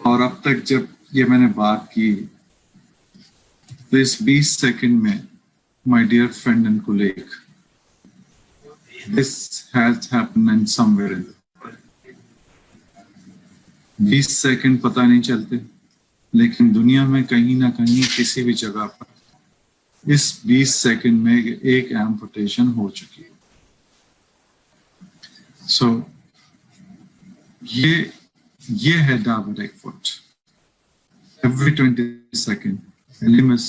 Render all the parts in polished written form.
और अब तक जब ये मैंने बात की तो इस 20 सेकंड में my dear friend and colleague, this has happened in somewhere in 20 second पता नहीं चलते, लेकिन दुनिया में कहीं ना कहीं किसी भी जगह पर इस 20 सेकंड में एक एम्पुटेशन हो चुकी है। सो ये है diabetic foot. Every 20 seconds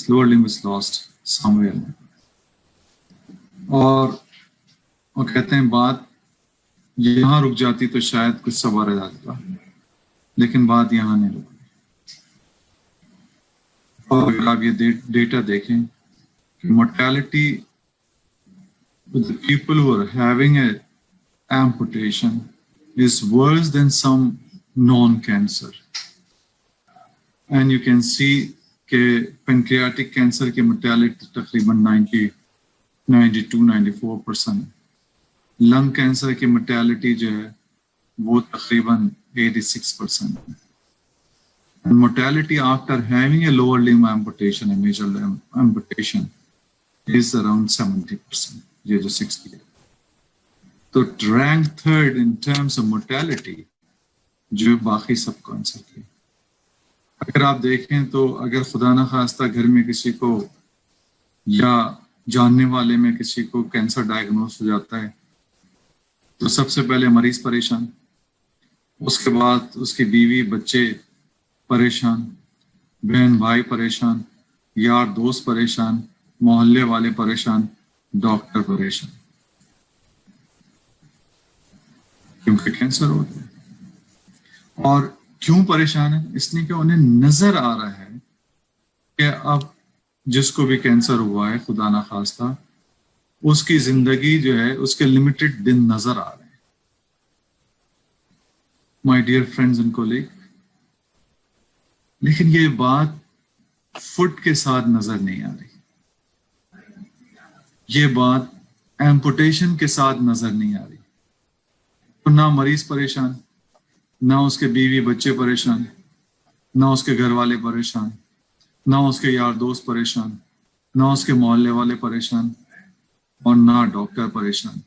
lower limb is lost somewhere। और कहते हैं बात यहाँ रुक जाती तो शायद कुछ सवार जाता, लेकिन बात यहाँ नहीं रुकी। और अगर आप ये डेटा देखें कि mortality with the people who are having a amputation is worse than some non-cancer, and you can see कि pancreatic cancer की mortality तकरीबन 92-94%, lung cancer की mortality जो है वो तकरीबन 86%, and mortality after having a lower limb amputation, a major limb amputation, is around 70%, ये जो 60 है। तो rank third in terms of mortality जो बाकी सब कैंसर की। अगर आप देखें तो अगर खुदा न खास्ता घर में किसी को या जानने वाले में किसी को कैंसर डायग्नोस हो जाता है तो सबसे पहले मरीज परेशान, उसके बाद उसकी बीवी बच्चे परेशान, बहन भाई परेशान, यार दोस्त परेशान, मोहल्ले वाले परेशान, डॉक्टर परेशान, क्योंकि कैंसर होता है। और क्यों परेशान है? इसलिए कि उन्हें नजर आ रहा है कि अब जिसको भी कैंसर हुआ है खुदा ना खास्ता, उसकी जिंदगी जो है उसके लिमिटेड दिन नजर आ रहे हैं। My dear friends and colleague, लेकिन ये बात फुट के साथ नजर नहीं आ रही, ये बात एम्पुटेशन के साथ नजर नहीं आ रही। तो ना मरीज परेशान, ना उसके बीवी बच्चे परेशान, ना उसके घर वाले परेशान, ना उसके यार दोस्त परेशान, ना उसके मोहल्ले वाले परेशान, और ना डॉक्टर परेशान।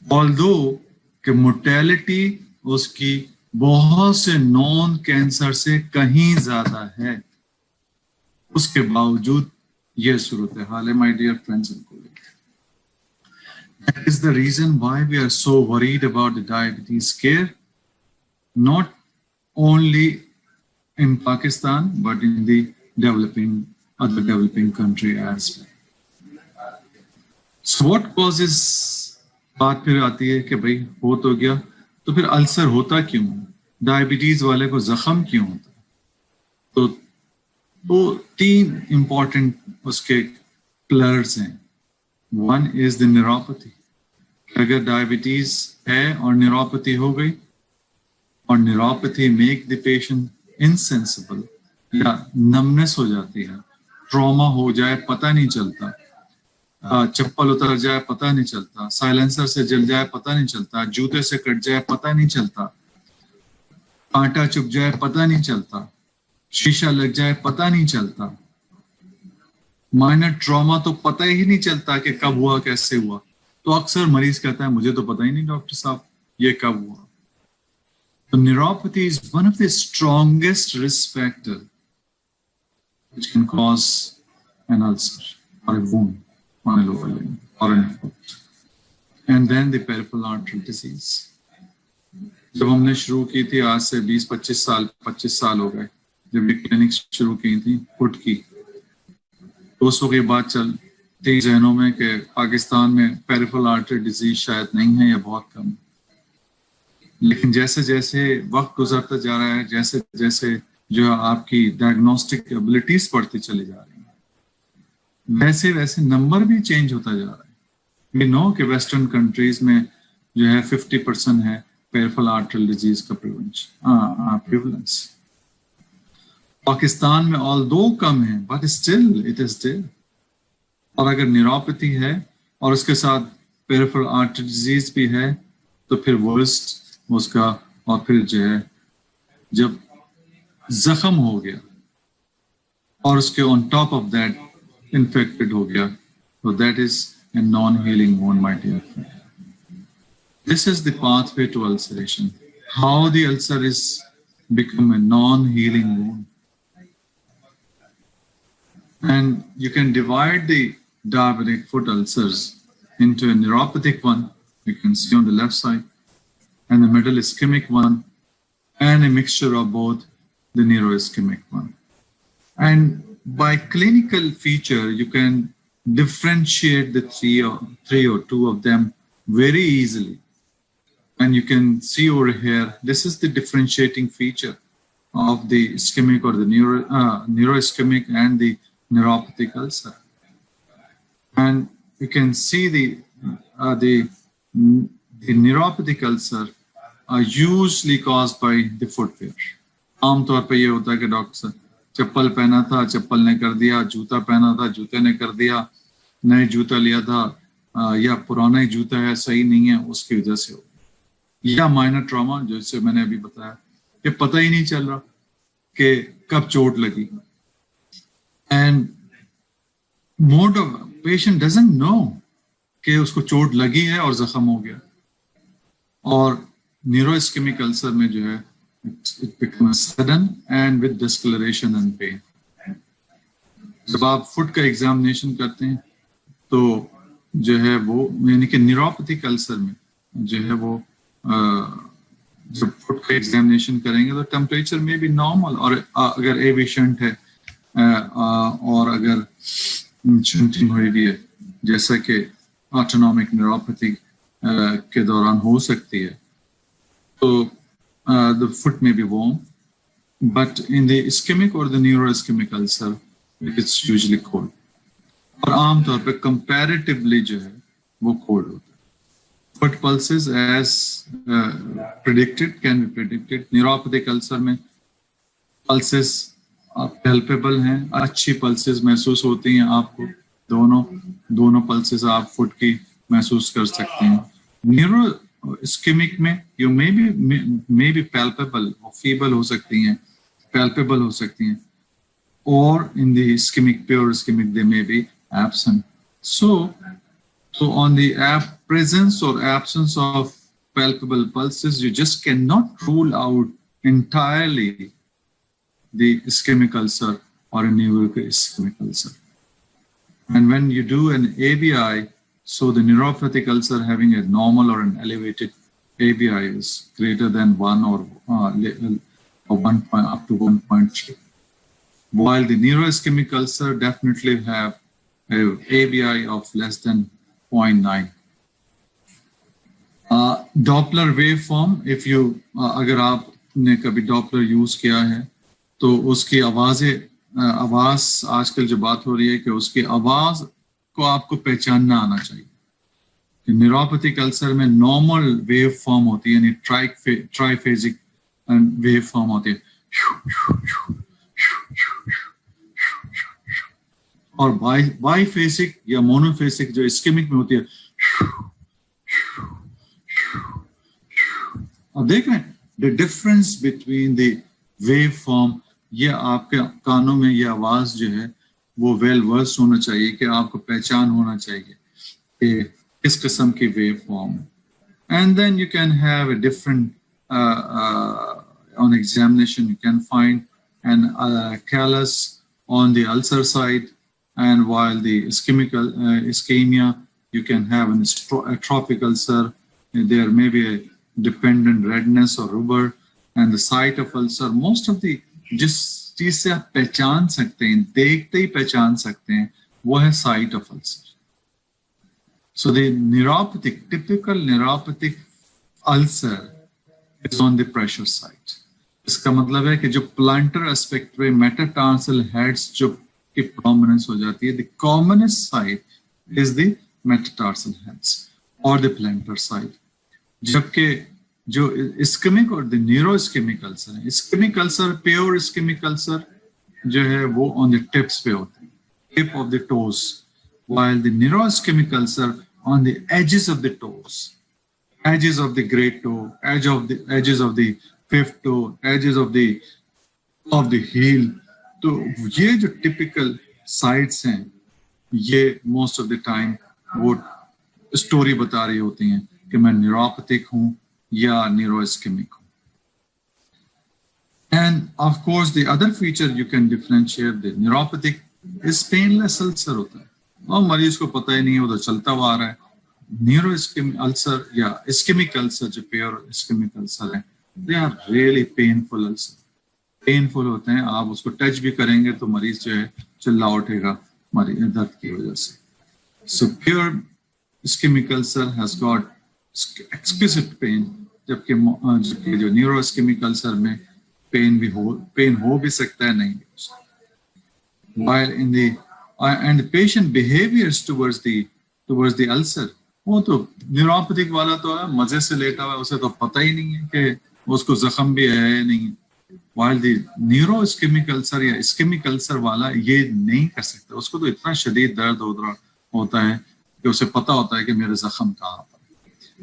ऑल्दो कि मोर्टेलिटी उसकी बहुत से नॉन कैंसर से कहीं ज्यादा है, उसके बावजूद यह सूरत हाल है। My dear friends and colleague, that is the reason why we are so worried about the diabetes care, not only in Pakistan but in the other developing country as well. So what causes, बात फिर आती है कि भाई हो तो गया, तो फिर अल्सर होता क्यों, डायबिटीज वाले को जख्म क्यों होता? तो तीन इंपॉर्टेंट उसके पिलर्स हैं। One is the neuropathy. अगर डायबिटीज है और न्यूरोपैथी हो गई, और neuropathy make the patient insensible, या नमनेस हो जाती है, ट्रॉमा हो जाए पता नहीं चलता, चप्पल उतर जाए पता नहीं चलता, साइलेंसर से जल जाए पता नहीं चलता, जूते से कट जाए पता नहीं चलता, कांटा चुभ जाए पता नहीं चलता, शीशा लग जाए पता नहीं चलता, माइनर ट्रॉमा तो पता ही नहीं चलता कि कब हुआ कैसे हुआ। तो अक्सर मरीज कहता है मुझे तो पता ही नहीं डॉक्टर साहब ये कब हुआ। तो neuropathy is one of the strongest risk factor which can cause an ulcer or a wound on a lower limb or an foot. And then the peripheral artery disease. जब हमने शुरू की थी आज से 20-25 साल हो गए, जब ये क्लिनिक शुरू की थी फुट की, दोस्तों की बात चलती जहनों में कि पाकिस्तान में पेरिफेरल आर्टरी डिजीज शायद नहीं है या बहुत कम है। लेकिन जैसे जैसे वक्त गुजरता जा रहा है, जैसे जैसे जो आपकी डायग्नोस्टिक एबिलिटीज बढ़ती चली जा रही है, वैसे वैसे नंबर भी चेंज होता जा रहा है। वी नो कि वेस्टर्न कंट्रीज में जो है 50% है पेरिफेरल आर्टरी डिजीज का प्रिवलेंस। पाकिस्तान में ऑल्दो कम है but still it is there. और अगर न्यूरोपैथी है और उसके साथ पेरिफेरल आर्टरी डिजीज भी है तो फिर वर्स्ट उसका और फिर जो है जब जख्म हो गया और उसके on top of that infected हो गया, तो that is a non healing wound, my dear friend. This is the pathway to ulceration. How the ulcer is become a non-healing wound. And you can divide the diabetic foot ulcers into a neuropathic one, you can see on the left side, and the middle ischemic one, and a mixture of both, the neuroischemic one. And by clinical feature, you can differentiate the three or two of them very easily. And you can see over here, this is the differentiating feature of the ischemic or the neuroischemic and the neuropathic ulcer. And you can see the neuropathic ulcer are usually caused by the footwear. आमतौर पे ये होता है कि doctor चप्पल पहना था, चप्पल ने कर दिया, जूता पहना था, जूते ने कर दिया, नए जूता लिया था या पुराना ही जूता है, सही नहीं है, उसकी वजह से हो, या माइनर ट्रॉमा जैसे मैंने अभी बताया कि पता ही नहीं चल रहा कि कब चोट लगी. And mode of patient doesn't know कि उसको चोट लगी है और जख्म हो गया. और न्यूरोइस्केमिक अल्सर में जो है it becomes sudden and with discoloration and pain. जब आप फुट का एग्जामिनेशन करते हैं तो जो है वो यानी कि न्यूरोपैथिक अल्सर में जो है वो जब फुट का एग्जामिनेशन करेंगे तो टेम्परेचर में भी नॉर्मल, और अगर एवी शंट है और अगर शंटिंग हुई भी है जैसा कि ऑटोनॉमिक न्यूरोपैथी के दौरान हो सकती है, तो the foot may be warm, but in the ischemic or the neuroischemic ulcer it's usually cold. और आमतौर पे comparatively जो है वो cold होता है. Foot pulses as predicted can be predicted. Neuropathic ulcer में pulses palpable हैं, अच्छी pulses महसूस होती हैं आपको, दोनों pulses आप foot की महसूस कर सकते हैं. Neuroischemic में you may be palpable or feeble हो सकती हैं, palpable हो सकती हैं, or in the ischemic, pure ischemic, they may be absent. So on the presence or absence of palpable pulses, you just cannot rule out entirely the ischemic ulcer or a neuroischemic ulcer. And when you do an ABI, so the neuropathic ulcer having a normal or an elevated ABI is greater than 1 or 1 point, up to 1.3. While the neuroischemic ulcer definitely have a ABI of less than 0.9. Doppler waveform, if you अगर आपने कभी Doppler use किया है तो उसकी आवाज आजकल जो बात हो रही है कि उसकी आवाज को आपको पहचानना आना चाहिए. न्यूरोपैथिक अल्सर में नॉर्मल वेव फॉर्म होती है, यानी ट्राइफेजिक वेव फॉर्म होती है, और बाईफेसिक या मोनोफेसिक जो इस्केमिक में होती है. अब देख रहे हैं the difference between the wave form. ये आपके कानों में ये आवाज जो है वो वेल वर्स होना चाहिए कि आपको पहचान होना चाहिए कि किस किस्म की वेव फॉर्म है. And then you can have a different on examination you can find an callus on the ulcer side, and while the ischemia you can have an atrophic ulcer. There may be a dependent redness or rubor, and the site of ulcer, most of the जिस चीज से आप पहचान सकते हैं, देखते ही पहचान सकते हैं, वो है site of ulcer. So the neuropathic, typical neuropathic ulcer is on the pressure site. इसका मतलब है कि जो प्लांटर एस्पेक्ट पे मेटाटार्सल हेड्स जो की प्रोमिनेंस हो जाती है, the commonest site is the metatarsal heads और द प्लांटर साइट. जबकि जो इस्केमिक और द न्यूरोइस्केमिक अल्सर है, ischemic ulcer, pure ischemic ulcer जो है वो ऑन द टिप्स पे होते हैं, tip of the toes, while the neuroischemic ulcer on the edges of the toes. edges of the great toe, edges of the fifth toe, edges of the heel. तो ये जो typical sites हैं, ये most of the time वो story बता रही होती हैं कि मैं neuropathic हूँ या neuroischemic हूँ. And of course, the other feature you can differentiate the neuropathic is painless ulcer होता है. और मरीज को पता ही नहीं है, वो तो चलता हुआ आ रहा है. Neuroischemic ulcer या ischemic ulcer जो pure ischemic ulcer है, they are really painful ulcer. Painful होते हैं, आप उसको टच भी करेंगे तो मरीज जो है चिल्ला उठेगा मरीज दर्द की वजह से. So pure ischemic ulcer has got exquisite pain, जबकि जो neuroischemic ulcer में पेन हो भी सकता है, नहीं. While in the and the patient behaviors towards the ulcer, वो तो न्यूरोपैथिक वाला तो है, मजे से लेटा हुआ है, उसे तो पता ही नहीं है कि उसको जख्म भी है नहीं. While the neuroischemic ulcer या ischemic ulcer वाला ये नहीं कर सकता, उसको तो इतना शदीद दर्द होता है कि उसे पता होता है कि मेरे जख्म कहाँ पर.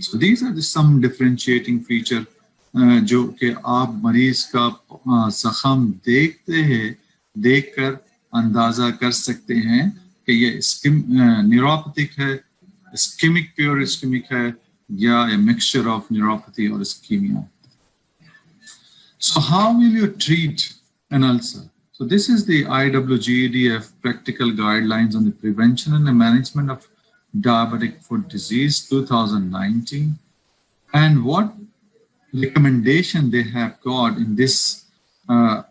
So these are the some differentiating feature जो कि आप मरीज का जख्म देखकर अंदाजा कर सकते हैं कि ये न्यूरोपैथिक है, ischemic pure ischemic है या a mixture of neuropathy or ischemia. So how will you treat an ulcer? So this is the IWGEDF practical guidelines on the prevention and the management of diabetic foot disease 2019, and what recommendation they have got in this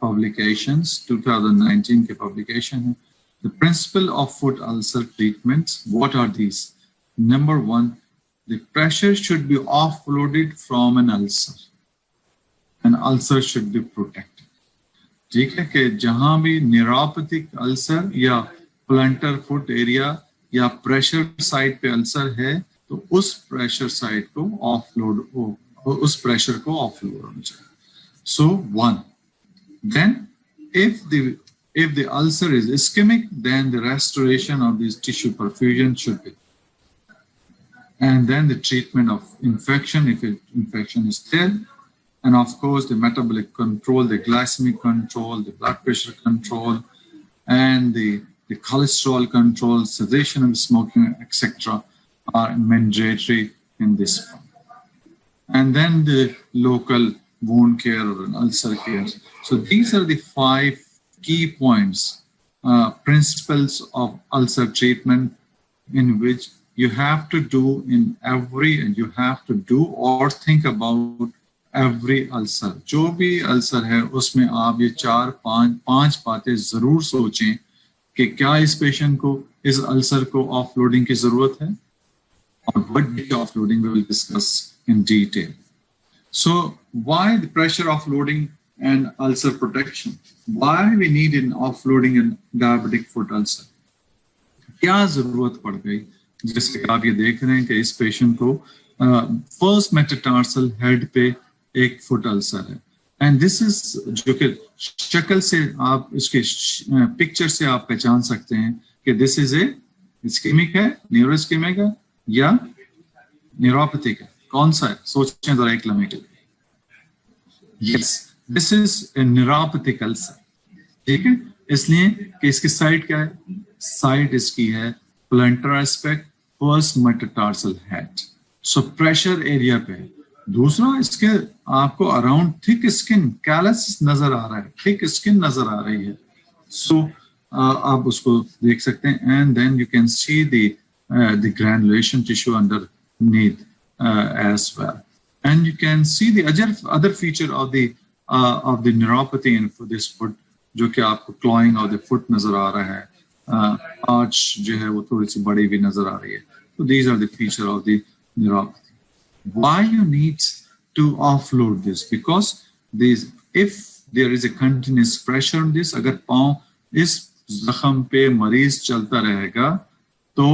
publications 2019 के publication. The principle of foot ulcer treatments, what are these? Number one, the pressure should be offloaded from an ulcer. An ulcer should be protected. ठीक है कि जहां भी neuropathic ulcer या plantar foot area या pressure site पे ulcer है, तो उस pressure site को offload उस pressure को offload होना चाहिए. So one. Then if the ulcer is ischemic, then the restoration of this tissue perfusion should be. And then the treatment of infection, if infection is there, and of course the metabolic control, the glycemic control, the blood pressure control, and the cholesterol control, cessation of smoking, etc. are mandatory in this form. And then the local wound care or an ulcer care. So these are the 5 key points, principles of ulcer treatment, in which you have to do you have to do or think about every ulcer. जो भी ulcer है उसमें आप ये 4-5 बातें जरूर सोचें कि क्या इस पेशेंट को इस ulcer को offloading की जरूरत है, और what the offloading we will discuss in detail. So why the pressure offloading and ulcer protection? Why we need an offloading in diabetic foot ulcer? क्या जरूरत पड़ गई? जैसे आप ये देख रहे हैं कि इस पेशेंट को फर्स्ट मेटाटार्सल हेड पे एक फुट अल्सर है, एंड दिस इज जो कि शक्ल से आप इसके पिक्चर से आप पहचान सकते हैं कि दिस इज ए इस्केमिक है, न्यूरोइस्केमिक है या न्यूरोपैथिक है. कौन सा है सोचें जरा एक लम्हे के लिए. Yes, this is A neuropathic ulcer. ठीक है, इसलिए कि इसकी साइड क्या है? साइड इसकी है planter aspect first metatarsal head. So pressure area पे. दूसरा, इसके आपको अराउंड थिक स्किन कैलस नजर आ रहा है, थिक स्किन नजर आ रही है. सो आप उसको देख सकते हैं, and then you can see the granulation tissue underneath as well, and you can see the other feature of the neuropathy in this foot, जो कि आपको clawing of the foot नजर आ रहा है, arch जो है वो थोड़ी सी बड़ी भी नजर आ रही है. So these are the feature of the neuropathy. Why you need to offload this? Because if there is a continuous pressure on this, अगर पाँव इस जख्म पे मरीज चलता रहेगा तो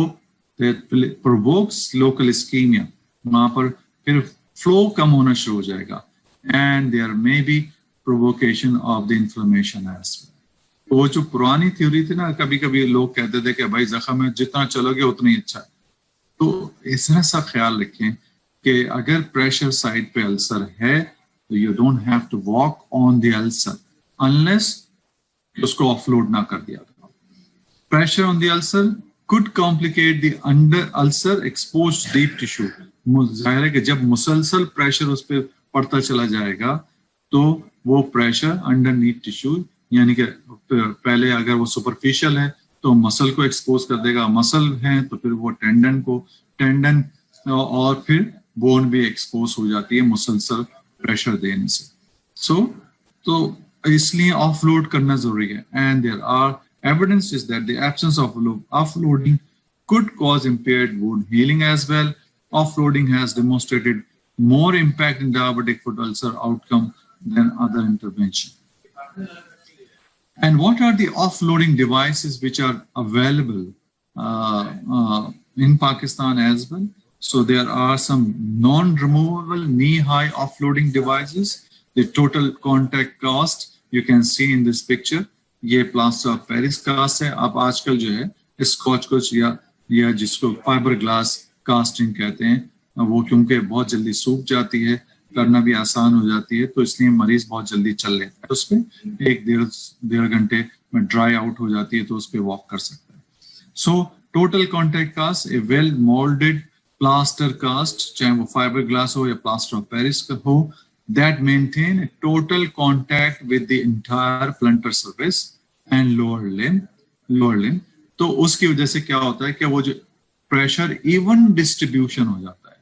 that provokes local ischemia. वहाँ पर फिर फ्लो कम होना शुरू हो जाएगा, and there may be provocation of the inflammation as well. वो जो पुरानी थ्योरी थी ना, कभी कभी लोग कहते थे कि भाई जख्म में जितना चलोगे उतना ही अच्छा है. तो इस तरह सा ख्याल रखें कि अगर प्रेशर साइड पे अल्सर है तो you don't have to walk on the ulcer unless उसको ऑफलोड ना कर दिया था। Pressure on the ulcer could complicate the under ulcer exposed deep tissue। जाहिर है कि जब मुसलसल प्रेशर उस पर पड़ता चला जाएगा तो वो प्रेशर अंडरनीथ टिश्यू, यानी कि पहले अगर वो सुपरफिशियल है तो मसल को एक्सपोज कर देगा, मसल है तो फिर वो टेंडन और फिर बोन भी एक्सपोज हो जाती है मुसलसल प्रेशर देने से। तो इसलिए ऑफलोड करना जरूरी है। And there are evidence is that the absence of offloading could cause impaired wound healing as well. Offloading has demonstrated more impact in diabetic foot ulcer outcome than other intervention. And what are the offloading devices which are available in Pakistan as well? So there are some non-removable knee-high offloading devices. The total contact cost you can see in this picture. ये plaster of Paris cast है। अब आजकल जो है scotch coach या जिसको fibre glass casting कहते हैं वो क्योंकि बहुत जल्दी सूख जाती है, करना भी आसान हो जाती है, तो इसलिए मरीज बहुत जल्दी चल लेता है उस पर, एक डेढ़ घंटे में ड्राई आउट हो जाती है तो उस पर वॉक कर सकता है। सो टोटल कॉन्टैक्ट कास्ट ए वेल मोल्डेड प्लास्टर कास्ट, चाहे वो फाइबर ग्लास हो या प्लास्टर ऑफ पेरिस का हो, that maintain a total contact with the entire plantar surface and lower limb। तो उसकी वजह से क्या होता है कि वो जो प्रेशर इवन डिस्ट्रीब्यूशन हो जाता है,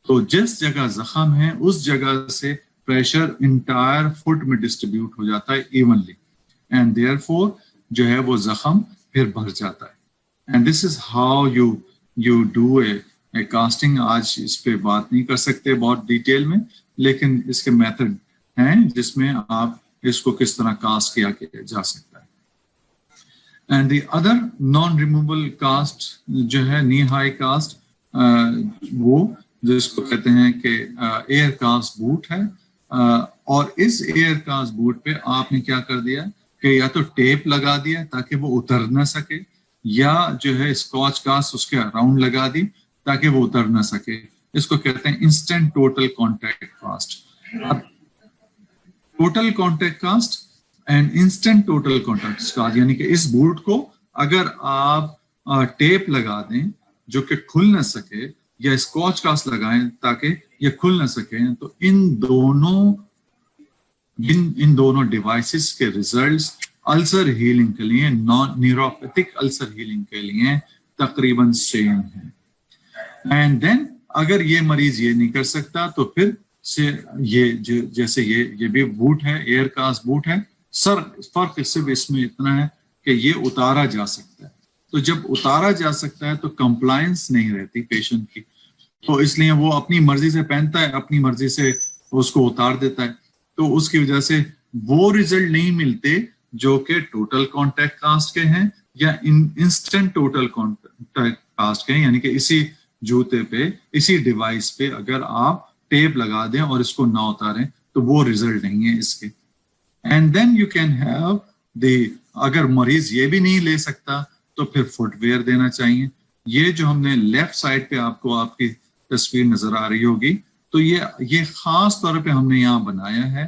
तो जिस जगह जख्म है उस जगह से प्रेशर इंटायर फुट में डिस्ट्रीब्यूट हो जाता है इवनली, एंड देयरफॉर जो है वो जख्म फिर भर जाता है। And this is how you do a casting. आज इस पे बात नहीं कर सकते बहुत डिटेल में, लेकिन इसके मेथड हैं जिसमें आप इसको किस तरह कास्ट किया जा सकता है। And the other non removable cast जो है नी हाई कास्ट, वो जिसको कहते हैं कि एयर कास्ट बूट है, और इस एयर कास्ट बूट पे आपने क्या कर दिया कि या तो टेप लगा दिया ताकि वो उतर ना सके, या जो है स्कॉच कास्ट उसके अराउंड लगा दी ताकि वो उतर ना सके। इसको कहते हैं instant total contact cast. Total contact cast and instant total contact cast, यानी कि इस बूट को अगर आप टेप लगा दें जो कि खुल ना सके, या स्कॉच कास्ट लगाएं ताकि ये खुल ना सके, तो इन दोनों डिवाइसेस के रिजल्ट्स अल्सर हीलिंग के लिए, नॉन न्यूरोपैथिक अल्सर हीलिंग के लिए तकरीबन सेम है। एंड देन अगर ये मरीज ये नहीं कर सकता तो फिर से ये जैसे ये भी बूट है, एयर कास्ट बूट है, फर्क सिर्फ इसमें इतना है कि ये उतारा जा सकता है। तो जब उतारा जा सकता है तो कंप्लायंस नहीं रहती पेशेंट की, तो इसलिए वो अपनी मर्जी से पहनता है, अपनी मर्जी से उसको उतार देता है, तो उसकी वजह से वो रिजल्ट नहीं मिलते जो कि टोटल कॉन्टैक्ट कास्ट के हैं या इंस्टेंट टोटल कॉन्टैक्ट कास्ट के हैं। यानी कि इसी जूते पे, इसी डिवाइस पे अगर आप टेप लगा दें और इसको ना उतारें तो वो रिजल्ट नहीं है इसके। And then you can have अगर मरीज ये भी नहीं ले सकता तो फिर फुटवेयर देना चाहिए। ये जो हमने लेफ्ट साइड पे आपको आपकी तस्वीर नजर आ रही होगी, तो ये खास तौर पे हमने यहाँ बनाया है,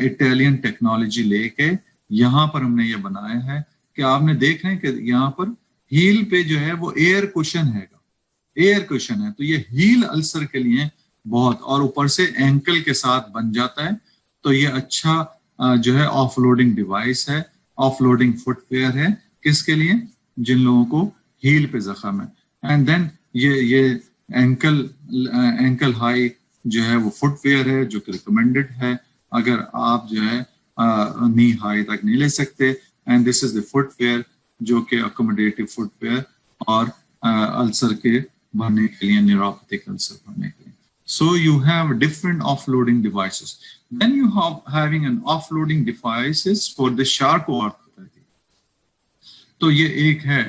इटालियन टेक्नोलॉजी लेके यहाँ पर हमने ये बनाया है कि आपने देख रहे हैं कि यहाँ पर हील पे जो है वो एयर कुशन है, तो ये हील अल्सर के लिए बहुत, और ऊपर से एंकल के साथ बन जाता है, तो ये अच्छा जो है ऑफलोडिंग डिवाइस है, ऑफलोडिंग फुटवेयर है, किसके लिए? जिन लोगों को हील पे जख्म है। एंड देन ये एंकल हाई जो है वो फुटवेयर है जो कि रिकमेंडेड है अगर आप जो है नी हाई तक नहीं ले सकते। And this is the footwear जो कि अकोमोडेटिव फुटवेयर और अल्सर के भरने के लिए, न्यूरोपैथिक अल्सर भरने के लिए। So you have different offloading devices. Then you have having an offloading devices for the Charcot orthopathy. तो ये एक है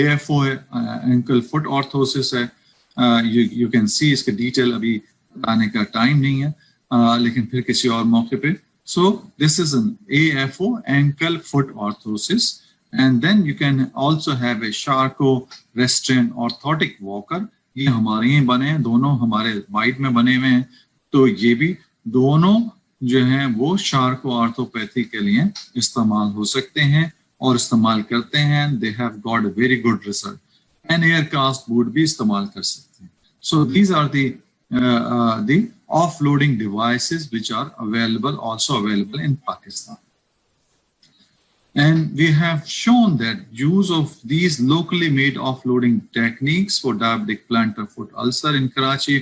AFO है, ankle foot orthosis है। You can see इसके डिटेल अभी बताने का टाइम नहीं है, लेकिन फिर किसी और मौके पे। So this is an AFO, ankle foot orthosis, and then you can also have a Charcot restraint orthotic walker, ये हमारे ही बने हैं, दोनों हमारे वाइट में बने हुए हैं, तो ये भी दोनों जो हैं वो शार्को ऑर्थोपैथी के लिए इस्तेमाल हो सकते हैं और इस्तेमाल करते हैं. They have got a very good result. And air cast boot भी इस्तेमाल कर सकते हैं. So these are the offloading devices which are also available in Pakistan. And we have shown that use of these locally made offloading techniques for diabetic plantar foot ulcer in Karachi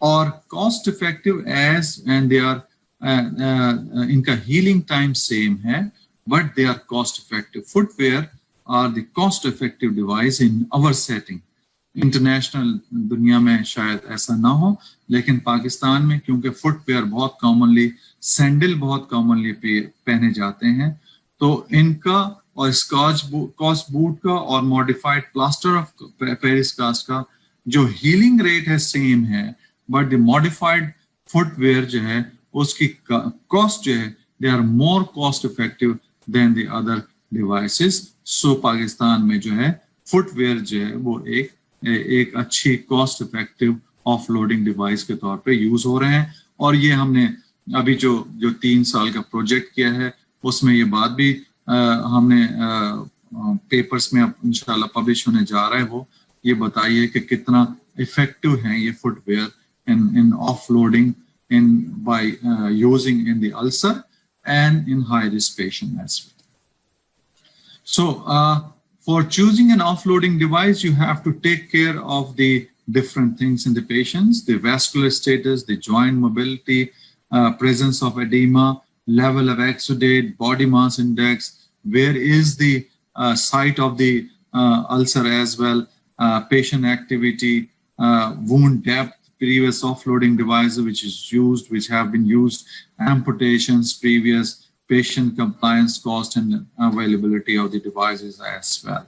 are cost effective and they are इनका healing time same है, but they are cost effective. Footwear are the cost effective device in our setting. International दुनिया में शायद ऐसा ना हो, लेकिन पाकिस्तान में क्योंकि फुटवेयर बहुत कॉमनली, सैंडल बहुत कॉमनली पहने जाते हैं, तो इनका और कॉस्ट बूट का और modified plaster of Paris cast का जो हीलिंग रेट है सेम है, बट द मॉडिफाइड फुटवेयर जो है उसकी कॉस्ट जो है they are more cost effective than the other devices. So Pakistan में जो है फुटवेयर जो है वो एक अच्छी कॉस्ट इफेक्टिव ऑफलोडिंग डिवाइस के तौर पे यूज हो रहे हैं. और ये हमने अभी जो 3 साल का प्रोजेक्ट किया है उसमें ये बात भी हमने पेपर्स में इंशाल्लाह पब्लिश होने जा रहा है, वो ये बताइए कि कितना इफेक्टिव है ये footwear in offloading in by using in the ulcer and in high risk patient as well. So for choosing an offloading device, you have to take care of the different things in the patients: the vascular status, the joint mobility, presence of edema, level of exudate, body mass index, where is the site of the ulcer as well, patient activity, wound depth, previous offloading devices which have been used, amputations, previous patient compliance, cost, and availability of the devices as well.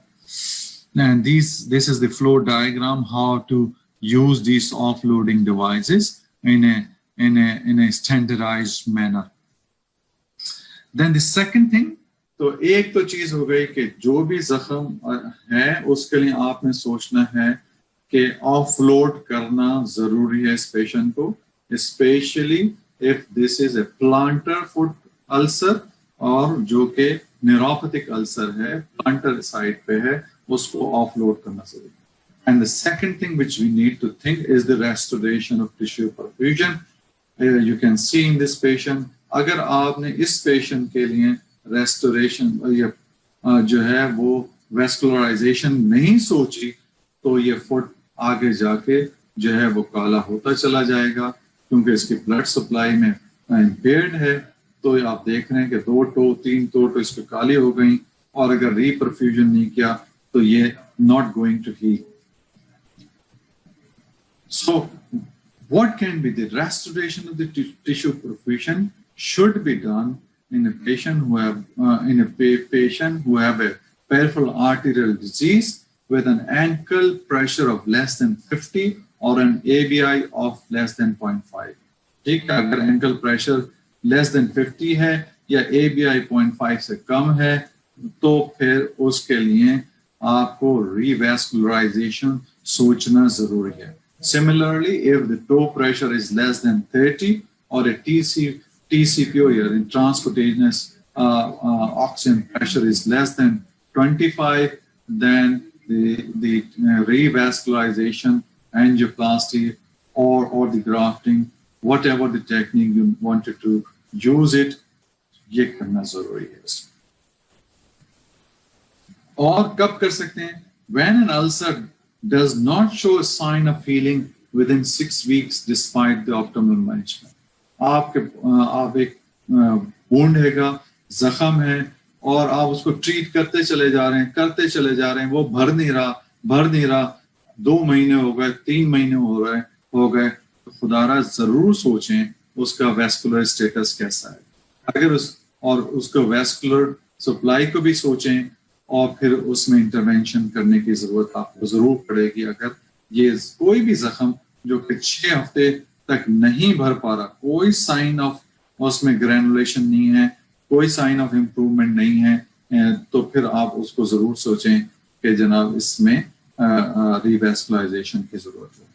And this is the flow diagram how to use these offloading devices in a standardized manner. Then the second thing, तो एक तो चीज हो गई कि जो भी जख्म है उसके लिए आपने सोचना है कि ऑफलोड करना जरूरी है इस पेशेंट को, specially if this is a plantar foot ulcer और जो कि न्यूरोपैथिक अल्सर है, प्लांटर साइड पे है, उसको ऑफलोड करना जरूरी है. And the second thing which we need to think is the restoration of tissue perfusion. You can see in this patient, अगर आपने इस पेशेंट के लिए रेस्टोरेशन या जो है वो वेस्कुलराइजेशन नहीं सोची, तो ये फुट आगे जाके जो है वो काला होता चला जाएगा, क्योंकि इसकी ब्लड सप्लाई में इम्पेयर्ड है. तो आप देख रहे हैं कि 2 टो 3 टो इस पे काली हो गई, और अगर रीपरफ्यूजन नहीं किया तो ये not going to heal. So what can be the restoration of the tissue perfusion should be done in a patient who have a peripheral arterial disease with an ankle pressure of less than 50 or an ABI of less than 0.5. ठीक है, अगर ankle pressure less than 50 है या ABI 0.5 से कम है, तो फिर उसके लिए आपको रिवैस्कुलराइजेशन सोचना जरूरी है. Similarly, if the toe pressure is less than 30 or a TCPO, or in transcutaneous oxygen pressure is less than 25, then the revascularization, angioplasty, or the grafting, whatever the technique you wanted to use it, ये करना जरूरी है. और कब कर सकते हैं? When an ulcer does not show a sign of healing within 6 weeks despite the optimal management. आप एक वुंड हैगा, जख्म है, और आप उसको ट्रीट करते चले जा रहे हैं, वो भर नहीं रहा, 2 महीने हो गए, 3 महीने हो गए, तो खुदारा जरूर सोचें उसका वेस्कुलर स्टेटस कैसा है. अगर उसको वेस्कुलर सप्लाई को भी सोचें, और फिर उसमें इंटरवेंशन करने की जरूरत आपको जरूर पड़ेगी. अगर ये कोई भी जख्म जो कि 6 हफ्ते तक नहीं भर पा रहा, कोई साइन ऑफ उसमें ग्रेनुलेशन नहीं है, कोई साइन ऑफ इम्प्रूवमेंट नहीं है, तो फिर आप उसको जरूर सोचें कि जनाब इसमें revascularization की जरूरत है.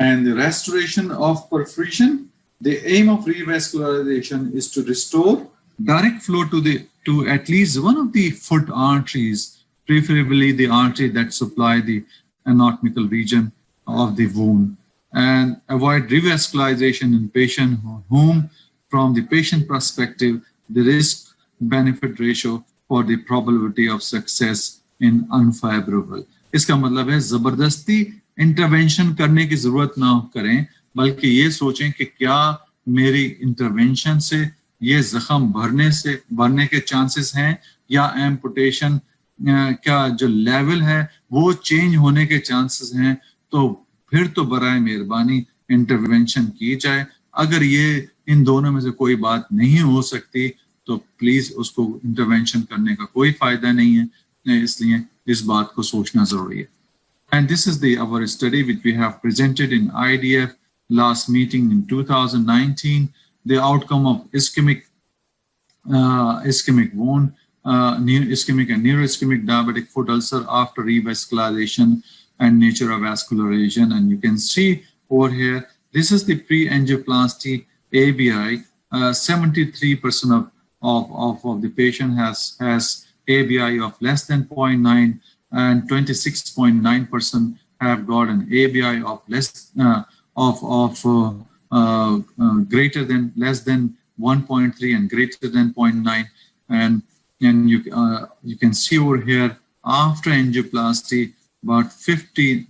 And the restoration of perfusion, the aim of revascularization is to restore direct flow to at least one of the foot arteries, preferably the artery that supply the anatomical region of the wound, and avoid revascularization in patient whom, from the patient perspective, the risk-benefit ratio for the probability of success in unfavorable. इसका मतलब है जबरदस्ती intervention करने की जरूरत ना करें, बल्कि ये सोचें कि क्या मेरी इंटरवेंशन से ये जख्म भरने के चांसेस हैं, या एम्पुटेशन क्या जो लेवल है वो चेंज होने के चांसेस हैं, तो फिर तो बराए मेहरबानी इंटरवेंशन की जाए. अगर ये इन दोनों में से कोई बात नहीं हो सकती तो प्लीज उसको इंटरवेंशन करने का कोई फायदा नहीं है, इसलिए इस बात को सोचना जरूरी है. And this is our study which we have presented in IDF last meeting in 2019, the outcome of ischemic wound, ischemic and neuroischemic diabetic foot ulcer after revascularization and nature of vascularization. And you can see over here, this is the pre-angioplasty ABI. 73% of the patient has ABI of less than 0.9, and 26.9% have got an ABI of greater than less than 1.3 and greater than 0.9. And you can see over here, after angioplasty, about 52%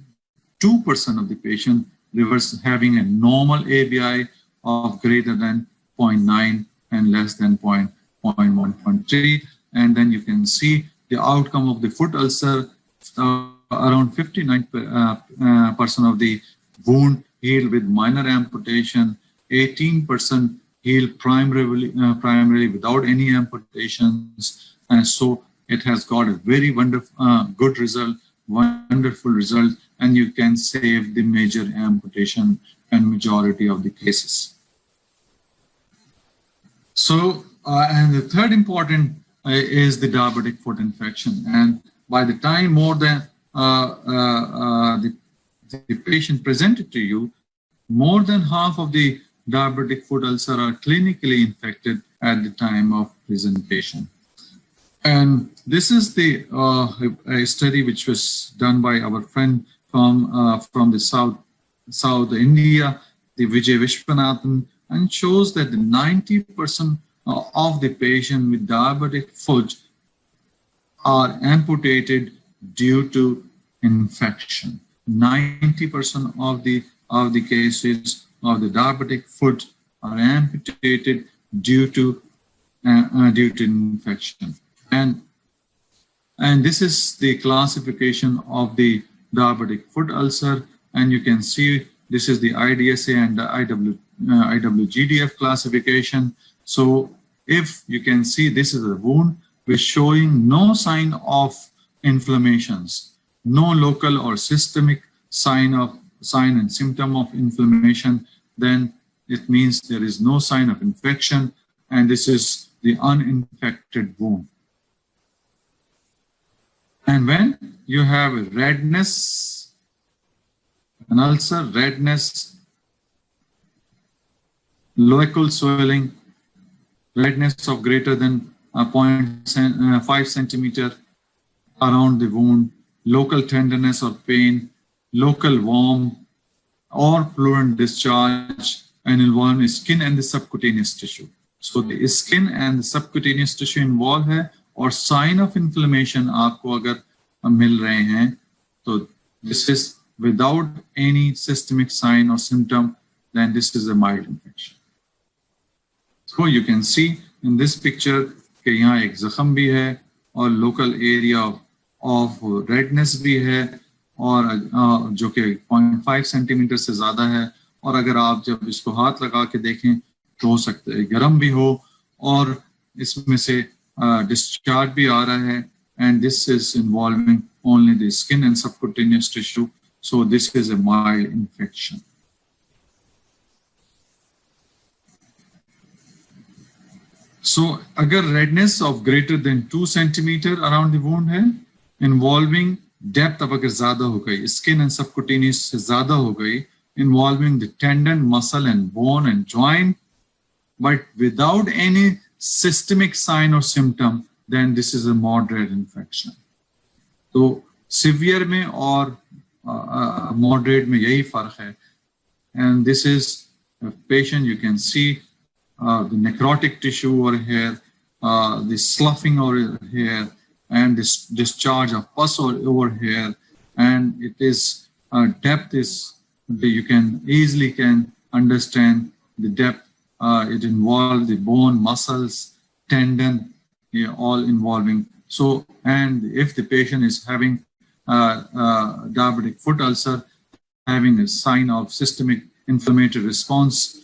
of the patient reverse having a normal ABI of greater than 0.9 and less than 0.1.3. And then you can see the outcome of the foot ulcer, around 59% of the wound healed with minor amputation, 18% healed primarily without any amputations, and so it has got a very wonderful, good result, wonderful result, and you can save the major amputation and majority of the cases. So, and the third important is the diabetic foot infection, and by the time more than the patient presented to you, more than half of the diabetic foot ulcer are clinically infected at the time of presentation. And this is the a study which was done by our friend from the South India, the Vijay Vishwanathan, and shows that 90% of the patient with diabetic foot are amputated due to infection. 90% of the cases of the diabetic foot are amputated due to infection. And this is the classification of the diabetic foot ulcer, and you can see this is the IDSA and the IWGDF classification. So if you can see, this is a wound with showing no sign of inflammations, no local or systemic sign and symptom of inflammation, then it means there is no sign of infection, and this is the uninfected wound. And when you have a redness, an ulcer, redness, local swelling, redness of greater than 0.5 centimeter around the wound, local tenderness or pain, local warmth or fluent discharge, and involved in skin and the subcutaneous tissue. So the skin and the subcutaneous tissue involved है, और sign of inflammation आपको अगर मिल रहे हैं, तो this is without any systemic sign or symptom, then this is a mild infection. So you can see in this picture कि यहाँ एक जख्म भी है और local area of redness भी है, और जो कि 0.5 सेंटीमीटर से ज्यादा है, और अगर आप जब इसको हाथ लगा के देखें तो हो सकता है गर्म भी हो, और इसमें से discharge भी आ रहा है, and this is involving only the skin and subcutaneous tissue, so this is a mild infection. So अगर redness of greater than 2 centimeter around the wound है, involving डेप्थ अब अगर ज्यादा हो गई, स्किन एंड सबक्यूटेनियस से ज्यादा हो गई, involving the tendon, muscle and bone and joint, but without any systemic sign or symptom, then this is a moderate infection. तो severe में और moderate में यही फर्क है. And this is a patient, you can see the necrotic tissue over here, the sloughing over here, and this discharge of pus over here, and it is depth is, you can easily understand the depth. It involves the bone, muscles, tendon, all involving. So, and if the patient is having diabetic foot ulcer, having a sign of systemic inflammatory response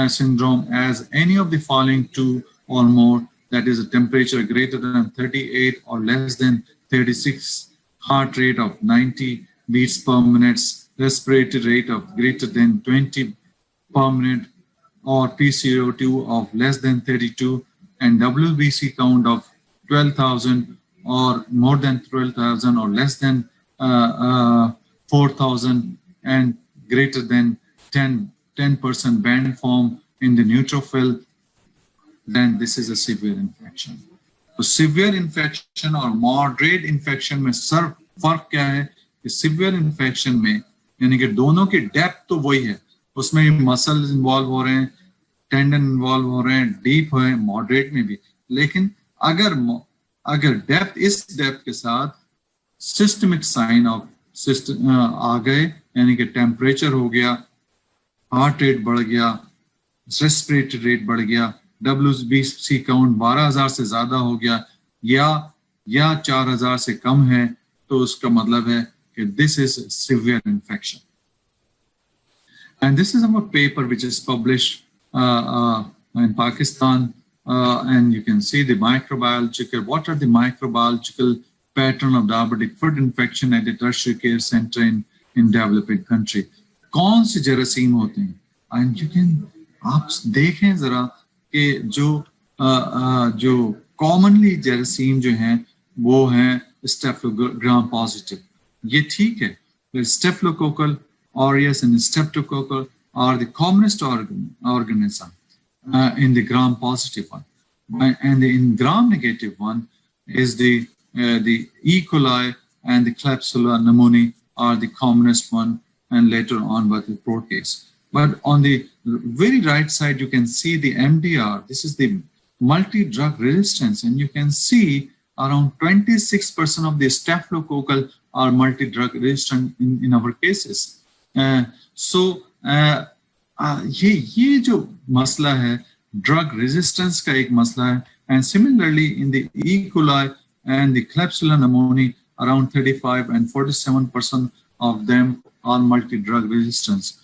syndrome, as any of the following two or more, that is a temperature greater than 38 or less than 36, heart rate of 90 beats per minute, respiratory rate of greater than 20 per minute, or PCO2 of less than 32, and WBC count of 12,000 or more than 12,000 or less than 4,000, and greater than 10% band form in the neutrophil, then this is a severe infection. So severe infection और moderate infection में sir फर्क क्या है कि severe infection में यानी कि दोनों की डेप्थ तो वही है, उसमें मसल्स इन्वॉल्व हो रहे हैं, टेंडन इन्वॉल्व हो रहे हैं, डीप है, मॉडरेट में भी, लेकिन अगर डेप्थ इस डेप्थ के साथ सिस्टमिक साइन ऑफ आ गए, यानी कि टेम्परेचर हो गया, हार्ट रेट बढ़ गया, रेस्पिरेटरी रेट बढ़ गया, WBC काउंट 12,000 से ज्यादा हो गया या 4,000 से कम है, तो उसका मतलब है कि this is a severe infection. And this is a paper which is published in Pakistan, and you can see the microbiological, what are the microbiological pattern of diabetic foot infection at a tertiary care center in developing country. कौन से जरासीम होते हैं, and you can, आप देखें जरा कि जो commonly जरासीम जो हैं वो हैं स्टेफिलोग्राम पॉजिटिव. ये ठीक है, staphylococcal aureus and streptococcal are the commonest organism in the gram positive one, and in gram negative one is the E. coli and the Klebsiella pneumoniae are the commonest one, and later on by the protease. But on the very right side you can see the MDR. This is the multi-drug resistance, and you can see around 26% of the staphylococcal are multi-drug resistant in our cases. ये जो मसला है drug resistance का एक मसला है, and similarly in the E. coli and the Klebsiella pneumoniae around 35 and 47% of them are multi-drug resistance.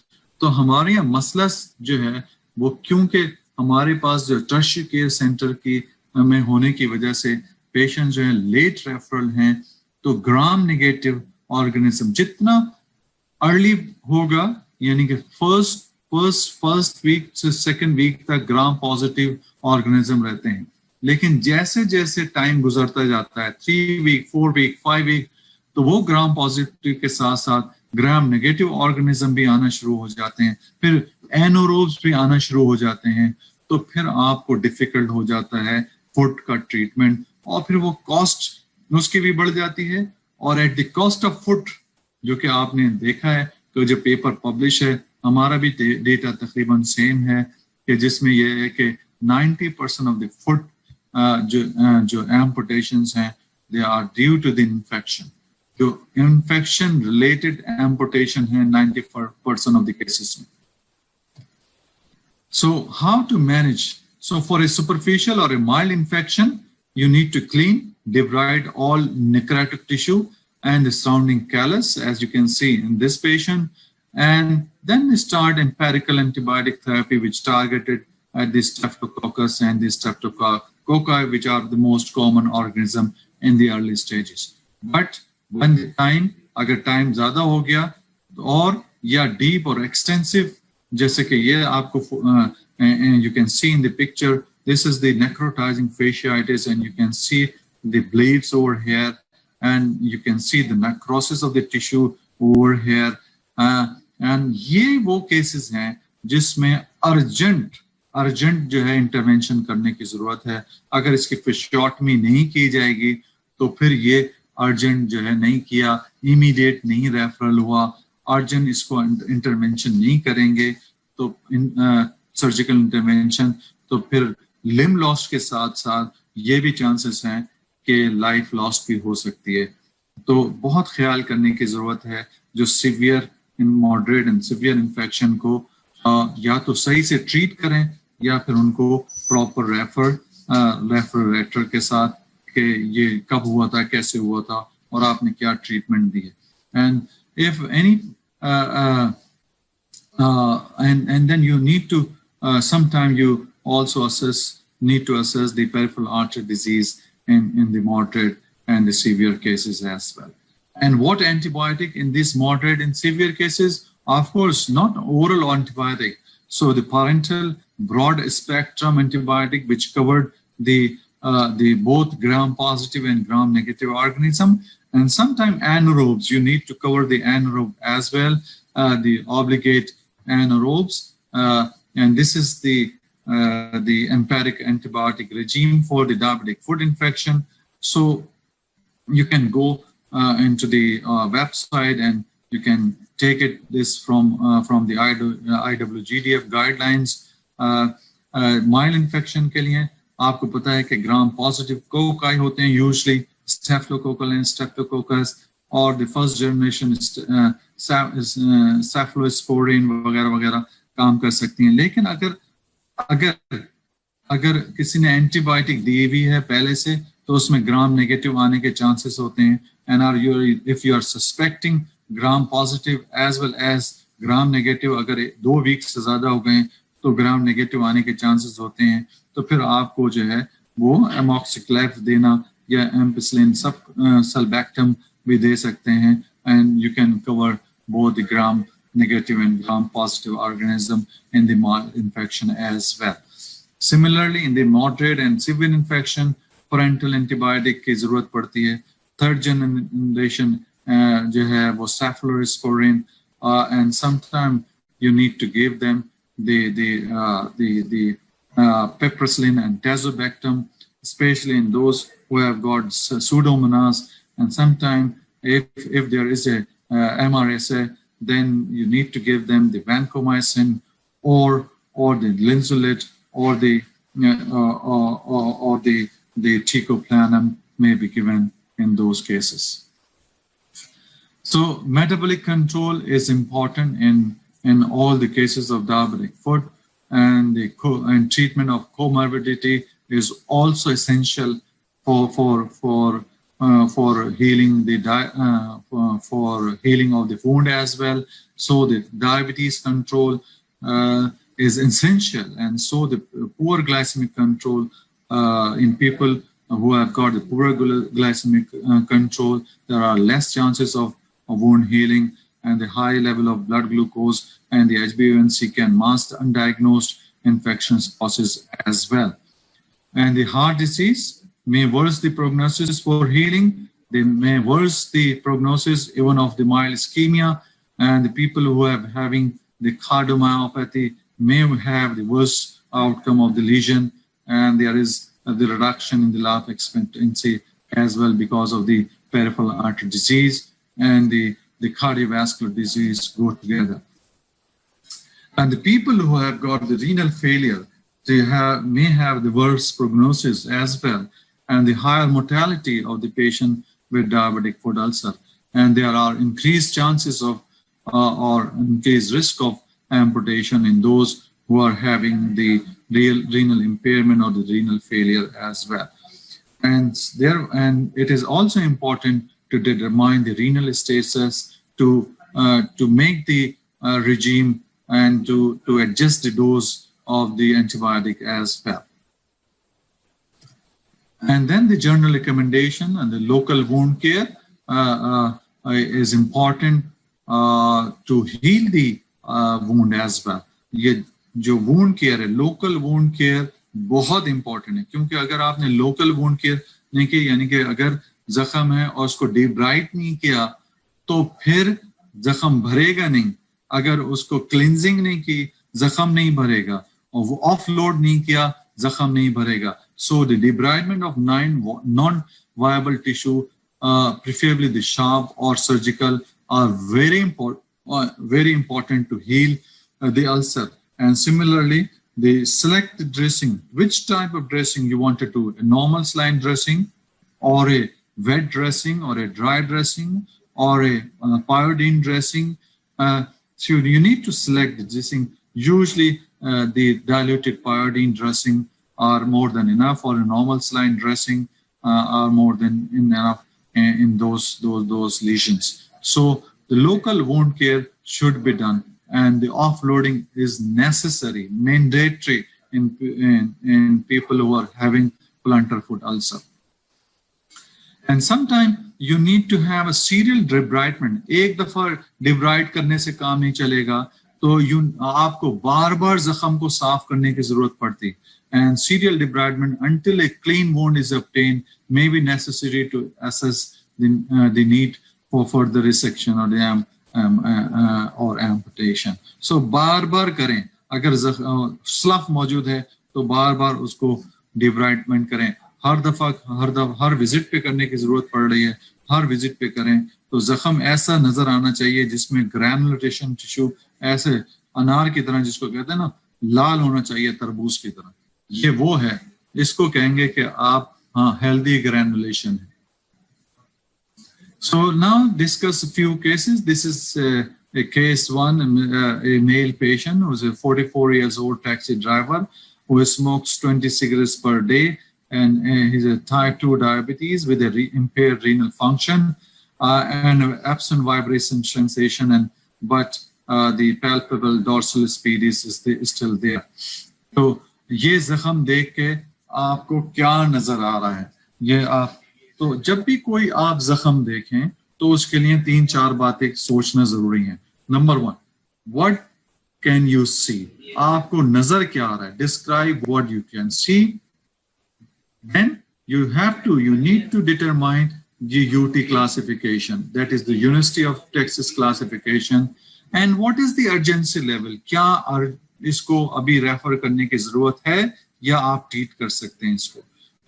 तो हमारे यहाँ मसला जो है वो क्योंकि हमारे पास जो टर्शियरी केयर सेंटर की में होने की वजह से पेशेंट जो है लेट रेफरल हैं, तो ग्राम नेगेटिव ऑर्गेनिज्म जितना अर्ली होगा, यानी कि फर्स्ट वीक से सेकंड वीक तक ग्राम पॉजिटिव ऑर्गेनिज्म रहते हैं, लेकिन जैसे जैसे टाइम गुजरता जाता है 3 वीक 4 वीक 5 वीक, तो वो ग्राम पॉजिटिव के साथ साथ ग्राम नेगेटिव ऑर्गेनिज्म भी आना शुरू हो जाते हैं, फिर एनोरोब्स भी आना शुरू हो जाते हैं, तो फिर आपको डिफिकल्ट हो जाता है फुट का ट्रीटमेंट, और फिर वो कॉस्ट उसकी भी बढ़ जाती है. और at the cost of foot, जो कि आपने देखा है तो जो पेपर पब्लिश है, हमारा भी डेटा तकरीबन सेम है कि जिसमें ये है कि 90% ऑफ द फुट जो एम्पुटेशंस हैं they are due to the infection. जो इन्फेक्शन रिलेटेड एम्पुटेशन है 90% ऑफ द केसेस में. So how to manage? So for a superficial or a mild infection, you need to clean, debride all necrotic tissue and the surrounding callus, as you can see in this patient, and then start empirical antibiotic therapy which targeted at the Staphylococcus and the Streptococci, which are the most common organism in the early stages. But when the time, अगर time ज़्यादा हो गया और या deep or extensive, जैसे कि ये आपको you can see in the picture, this is the necrotizing fasciitis, and you can see the bleeds over here, and you can see the necrosis of the tissue over here. And ये वो cases हैं जिसमें urgent जो है intervention करने की जरूरत है. अगर इसकी फिशियोटमी नहीं की जाएगी तो फिर ये अर्जेंट जो है नहीं किया, इमीडिएट नहीं रेफरल हुआ, अर्जेंट इसको इंटरवेंशन नहीं करेंगे तो सर्जिकल इंटरवेंशन, तो फिर लिम्ब लॉस के साथ साथ ये भी चांसेस हैं कि लाइफ लॉस भी हो सकती है. तो बहुत ख्याल करने की जरूरत है. जो severe moderate and severe infection को या तो सही से ट्रीट करें या फिर उनको प्रॉपर रेफरेटर के साथ कि ये कब हुआ था, कैसे हुआ था और आपने क्या ट्रीटमेंट दी है. And if any and then you need to sometime you also need to assess the peripheral artery disease in the moderate and the severe cases as well. And what antibiotic in these moderate and severe cases? Of course, not oral antibiotic. So the parenteral broad spectrum antibiotic, which covered the both gram-positive and gram-negative organism, and sometimes anaerobes. You need to cover the anaerobe as well, the obligate anaerobes, and this is the empiric antibiotic regime for the diabetic foot infection. So you can go into the website and you can take this from the IWGDF guidelines. Mild infection के लिए आपको पता है कि gram positive cocci होते हैं usually, staphylococcal and Streptococcus, और the first generation cephalosporin वगैरह वगैरह काम कर सकती हैं. लेकिन अगर किसी ने एंटीबायोटिक दी हुई है पहले से तो उसमें ग्राम नेगेटिव आने के चांसेस होते हैं. And if you are suspecting gram positive as well as gram negative, अगर 2 वीक से ज्यादा हो गए तो ग्राम नेगेटिव आने के चांसेस होते हैं. तो फिर आपको जो है वो एमॉक्सिक्लेव देना या एम्पिसिलिन सल्बैक्टम भी दे सकते हैं. And you can cover both the gram-negative and gram-positive organism in the mild infection as well. Similarly, in the moderate and severe infection, parenteral antibiotic की जरूरत पड़ती है. Third generation जो है वो cephalosporin, and sometimes you need to give them the piperacillin and tazobactam, especially in those who have got pseudomonas. And sometimes if there is a MRSA, then you need to give them the vancomycin or the linezolid or the teicoplanin may be given in those cases. So metabolic control is important in all the cases of diabetic foot, and and treatment of comorbidity is also essential for healing for healing of the wound as well. So the diabetes control is essential, and so the poor glycemic control in people who have got the poor glycemic control, there are less chances of wound healing, and the high level of blood glucose and the HbA1c can mask undiagnosed infections causes as well. And the heart disease may worsen the prognosis for healing. They may worsen the prognosis even of the mild ischemia, and the people who are having the cardiomyopathy may have the worst outcome of the lesion, and there is the reduction in the life expectancy as well because of the peripheral artery disease and the cardiovascular disease go together. And the people who have got the renal failure, they may have the worst prognosis as well, and the higher mortality of the patient with diabetic foot ulcer. And there are increased chances of or increased risk of amputation in those who are having the renal impairment or the renal failure as well. And it is also important to determine the renal status to make the regime and to adjust the dose of the antibiotic as well. And then the general recommendation and the local wound care is important to heal the wound as well. ये जो wound care है, local wound care बहुत important है, क्योंकि अगर आपने local wound care नहीं की, यानी कि अगर जख्म है और उसको डिब्राइट नहीं किया तो फिर जख्म भरेगा नहीं। अगर उसको क्लिनजिंग नहीं की, जख्म नहीं भरेगा, और वो ऑफलोड नहीं किया, जख्म नहीं भरेगा। So the debridement of non-viable tissue, preferably the sharp or surgical, are very important to heal the ulcer. And similarly, the select dressing, which type of dressing you wanted to, a normal saline dressing or a wet dressing or a dry dressing or a pyodine dressing. So you need to select the dressing. Usually the diluted pyodine dressing are more than enough, or a normal saline dressing are more than enough in those lesions. So the local wound care should be done, and the offloading is necessary, mandatory in people who are having plantar foot ulcer. And sometimes you need to have a serial debridement. एक दफा debride करने से काम नहीं चलेगा, तो आपको बार बार जख्म को साफ करने की जरूरत पड़ती। And serial debridement until a clean wound is obtained may be necessary to assess the need for further resection or amputation. So बार बार करें, अगर स्लफ मौजूद है तो बार बार उसको debridement करें। हर विजिट पे करने की जरूरत पड़ रही है, हर विजिट पे करें। तो जख्म ऐसा नजर आना चाहिए जिसमें ग्रैनुलेशन टिश्यू ऐसे अनार की तरह, जिसको कहते हैं ना, लाल होना चाहिए तरबूज की तरह। ये वो है, इसको कहेंगे कि आप हेल्दी ग्रैनुलेशन है। So now discuss a few cases. This is a case one, a male patient who is a 44 years old taxi driver who smokes 20 cigarettes per day, and he's a type 2 diabetes with a impaired renal function and absent vibration sensation, but the palpable dorsal speed is still there. So ये जख्म देख के आपको क्या नजर आ रहा है? ये आप तो जब भी कोई आप जख्म देखें तो उसके लिए 3-4 बातें सोचना जरूरी है। Number 1, what can you see? आपको नजर क्या आ रहा है? Describe what you can see. Then you need to determine the UT classification, that is the University of Texas classification, and what is the urgency level? क्या इसको अभी refer करने की जरूरत है या आप ट्रीट कर सकते हैं इसको?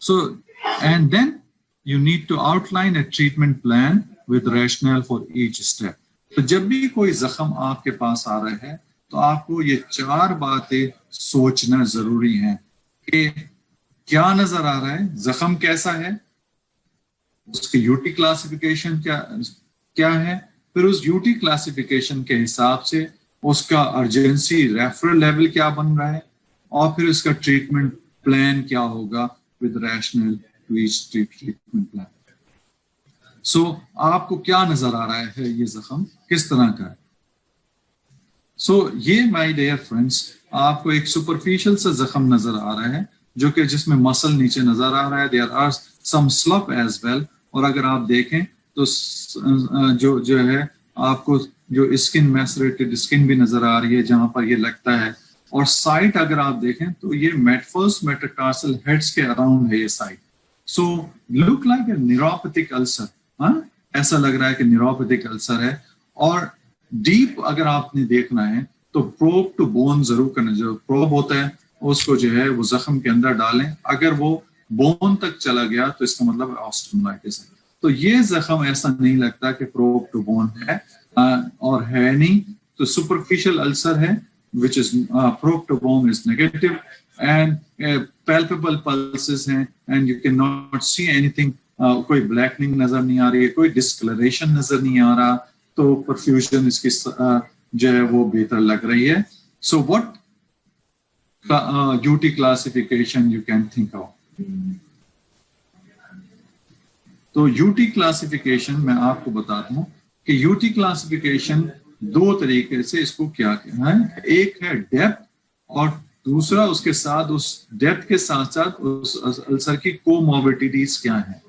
So and then you need to outline a treatment plan with rationale for each step. तो जब भी कोई जख्म आपके पास आ रहा है तो आपको ये 4 बातें सोचना जरूरी है कि क्या नजर आ रहा है, जख्म कैसा है, उसकी यूटी क्लासिफिकेशन क्या है, फिर उस यूटी क्लासिफिकेशन के हिसाब से उसका अर्जेंसी रेफरल लेवल क्या बन रहा है, और फिर उसका ट्रीटमेंट प्लान क्या होगा with rational to each treatment plan. So आपको क्या नजर आ रहा है, ये जख्म किस तरह का है? सो ये माय डियर फ्रेंड्स, आपको एक सुपरफिशियल सा जख्म नजर आ रहा है जो कि जिसमें मसल नीचे नजर आ रहा है। There are some slough as well, और अगर आप देखें तो जो है आपको जो स्किन मैसरेटेड स्किन भी नजर आ रही है जहां पर ये लगता है, और साइट अगर आप देखें तो ये फर्स्ट मेटाटार्सल हेड्स के अराउंड है ये site. So look like a neuropathic ulcer, ऐसा लग रहा है कि न्यूरोपैथिक अल्सर है। और डीप अगर आपने देखना है तो प्रोब टू बोन जरूर करना, जो प्रोब होता है उसको जो है वो जख्म के अंदर डालें। अगर वो बोन तक चला गया तो इसका मतलब ऑस्टियोमाइटिस है। तो ये जख्म ऐसा नहीं लगता कि प्रोब टू बोन है और है नहीं, तो सुपरफिशियल अल्सर है which is probe to bone is negative, and palpable pulses हैं, and you cannot see anything, कोई ब्लैकनिंग नजर नहीं आ रही है, कोई डिस्कलरेशन नजर नहीं आ रहा, तो परफ्यूजन इसकी जो है वो बेहतर लग रही है। So what UT classification you can think of? तो यूटी क्लासिफिकेशन मैं आपको बताता हूँ कि यूटी क्लासिफिकेशन 2 तरीके से इसको क्या है। एक है डेप्थ, और दूसरा उसके साथ उस डेप्थ के साथ साथ उस अल्सर की कोमॉर्बिडिटीज क्या है।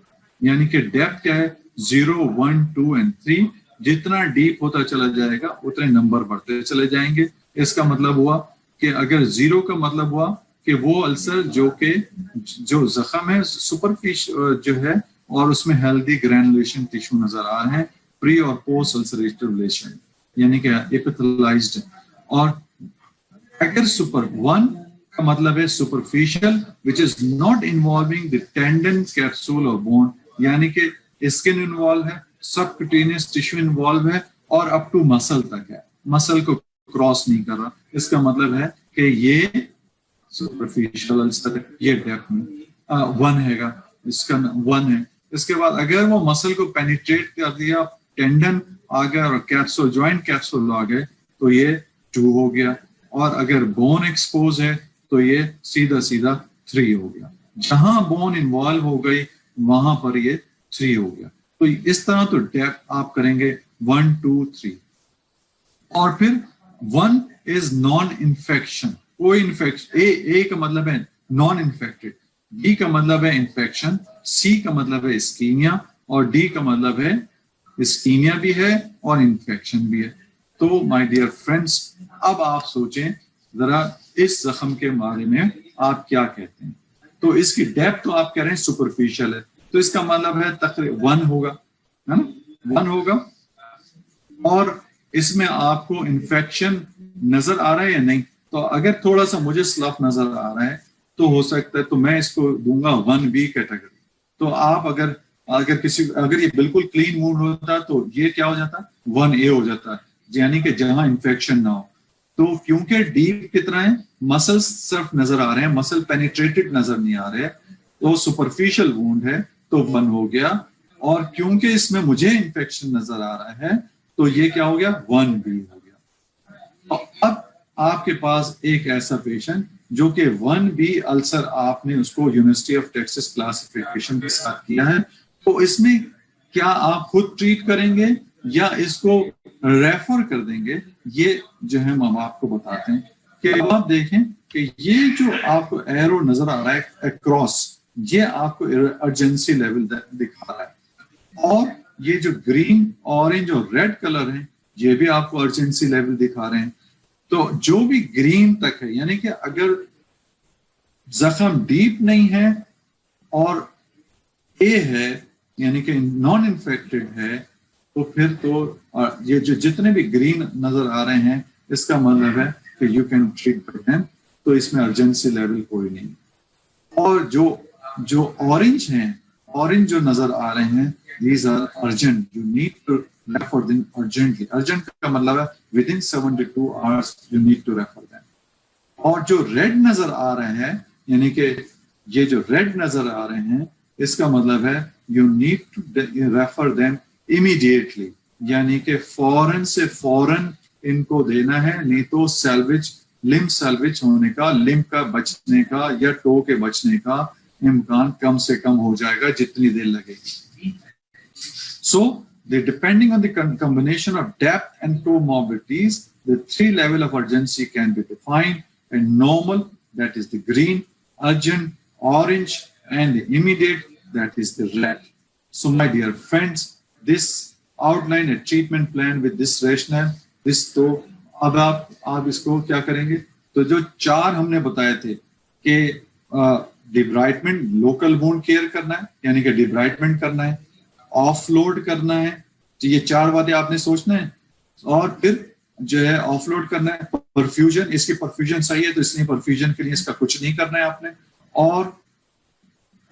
यानी कि डेप्थ क्या है, 0, 1, 2 and 3। जितना डीप होता चला जाएगा उतने नंबर बढ़ते चले जाएंगे। इसका मतलब हुआ कि अगर 0 का मतलब हुआ कि वो अल्सर जो जख्म है सुपरफिश जो है और उसमें हेल्दी ग्रैनुलेशन टिश्यू नजर आ रहे हैं, प्री और पोस्ट अल्सरेटिव लेशन यानी कि एपिथेलाइज्ड। और अगर सुपर 1 का मतलब है superficial which is not involving the tendon, capsule और बोन, यानी कि स्किन इन्वॉल्व है, सबक्यूटेनियस टिश्यू इन्वॉल्व है और अप टू मसल तक है, मसल को क्रॉस नहीं कर रहा, इसका मतलब है कि ये सुपरफिशियल अल्सर, ये डेप्थ में 1 हैगा, इसका 1 है। इसके बाद अगर वो मसल को पेनिट्रेट कर दिया, टेंडन आ गया और कैप्सूल, जॉइंट कैप्सूल आ गए, तो ये 2 हो गया। और अगर बोन एक्सपोज है तो ये सीधा सीधा 3 हो गया। जहां बोन इन्वॉल्व हो गई वहां पर ये 3 हो गया। तो इस तरह तो डेप्थ आप करेंगे 1 2 3। और फिर 1 इज नॉन इन्फेक्शन, कोई इन्फेक्शन, ए का मतलब है नॉन इन्फेक्टेड, बी का मतलब है इन्फेक्शन, सी का मतलब है इस्कीमिया और डी का मतलब है इस्कीमिया भी है और इन्फेक्शन भी है। तो माय डियर फ्रेंड्स, अब आप सोचें जरा इस जख्म के बारे में आप क्या कहते हैं। तो इसकी डेप्थ तो आप कह रहे हैं सुपरफिशियल है, तो इसका मतलब है तकरीबन 1 होगा, है ना, 1 होगा। और इसमें आपको इन्फेक्शन नजर आ रहा है या नहीं? तो अगर थोड़ा सा मुझे स्लफ नजर आ रहा है तो हो सकता है तो मैं इसको दूंगा 1B कैटेगरी। तो आप अगर ये बिल्कुल क्लीन वुंड होता तो ये क्या हो जाता, 1A हो जाता, यानी कि जहां इन्फेक्शन ना हो। तो क्योंकि डीप कितना है, मसल सिर्फ नजर आ रहे हैं, मसल पेनिट्रेटेड नजर नहीं आ रहे, तो सुपरफिशियल वुंड है तो 1 हो गया। और क्योंकि इसमें मुझे इन्फेक्शन नजर आ रहा है तो ये क्या हो गया, 1B हो गया। अब आपके पास एक ऐसा पेशेंट जो कि 1B अल्सर आपने उसको यूनिवर्सिटी ऑफ टेक्सास क्लासिफिकेशन के साथ किया है, तो इसमें क्या आप खुद ट्रीट करेंगे या इसको रेफर कर देंगे? ये जो है हम आपको बताते हैं कि आप देखें कि ये जो आपको एरो नजर आ रहा है अक्रॉस, ये आपको अर्जेंसी लेवल दिखा रहा है। और ये जो ग्रीन, ऑरेंज और रेड कलर है ये भी आपको अर्जेंसी लेवल दिखा रहे हैं। तो जो भी ग्रीन तक है, यानी कि अगर जख्म डीप नहीं है और ए है यानी कि नॉन इन्फेक्टेड है, तो फिर तो ये जो जितने भी ग्रीन नजर आ रहे हैं इसका मतलब है कि यू कैन ट्रीट देम, तो इसमें अर्जेंसी लेवल कोई नहीं। और जो ऑरेंज हैं, ऑरेंज जो नजर आ रहे हैं, these are urgent, you need to refer them urgently. Urgent का मतलब है within 72 hours you need to refer them. और जो रेड नजर आ रहे हैं, यानी कि ये जो रेड नजर आ रहे हैं, इसका मतलब है you need to refer them immediately, यानी कि फौरन से फौरन इनको देना है, नहीं तो सैल्वेज, लिम्ब सैल्वेज होने का, लिम्ब का बचने का या टो के बचने का इम्कान कम से कम हो जाएगा जितनी देर लगेगी। सो depending on the combination of depth and toe morbidities, the 3 level of urgency can be defined, and normal, that is the green, urgent, orange, and the immediate, that is the red. So my dear friends, this outline a treatment plan with this rationale, this तो अब आप इसको क्या करेंगे? तो जो 4 हमने बताए थे कि डिब्राइटमेंट, लोकल वुंड केयर करना है, यानी कि डिब्राइटमेंट करना है, ऑफलोड करना है, तो ये 4 बातें आपने सोचना है। और फिर जो है ऑफलोड करना है, परफ्यूजन, इसकी परफ्यूजन सही है तो इसलिए परफ्यूजन के लिए इसका कुछ नहीं करना है आपने। और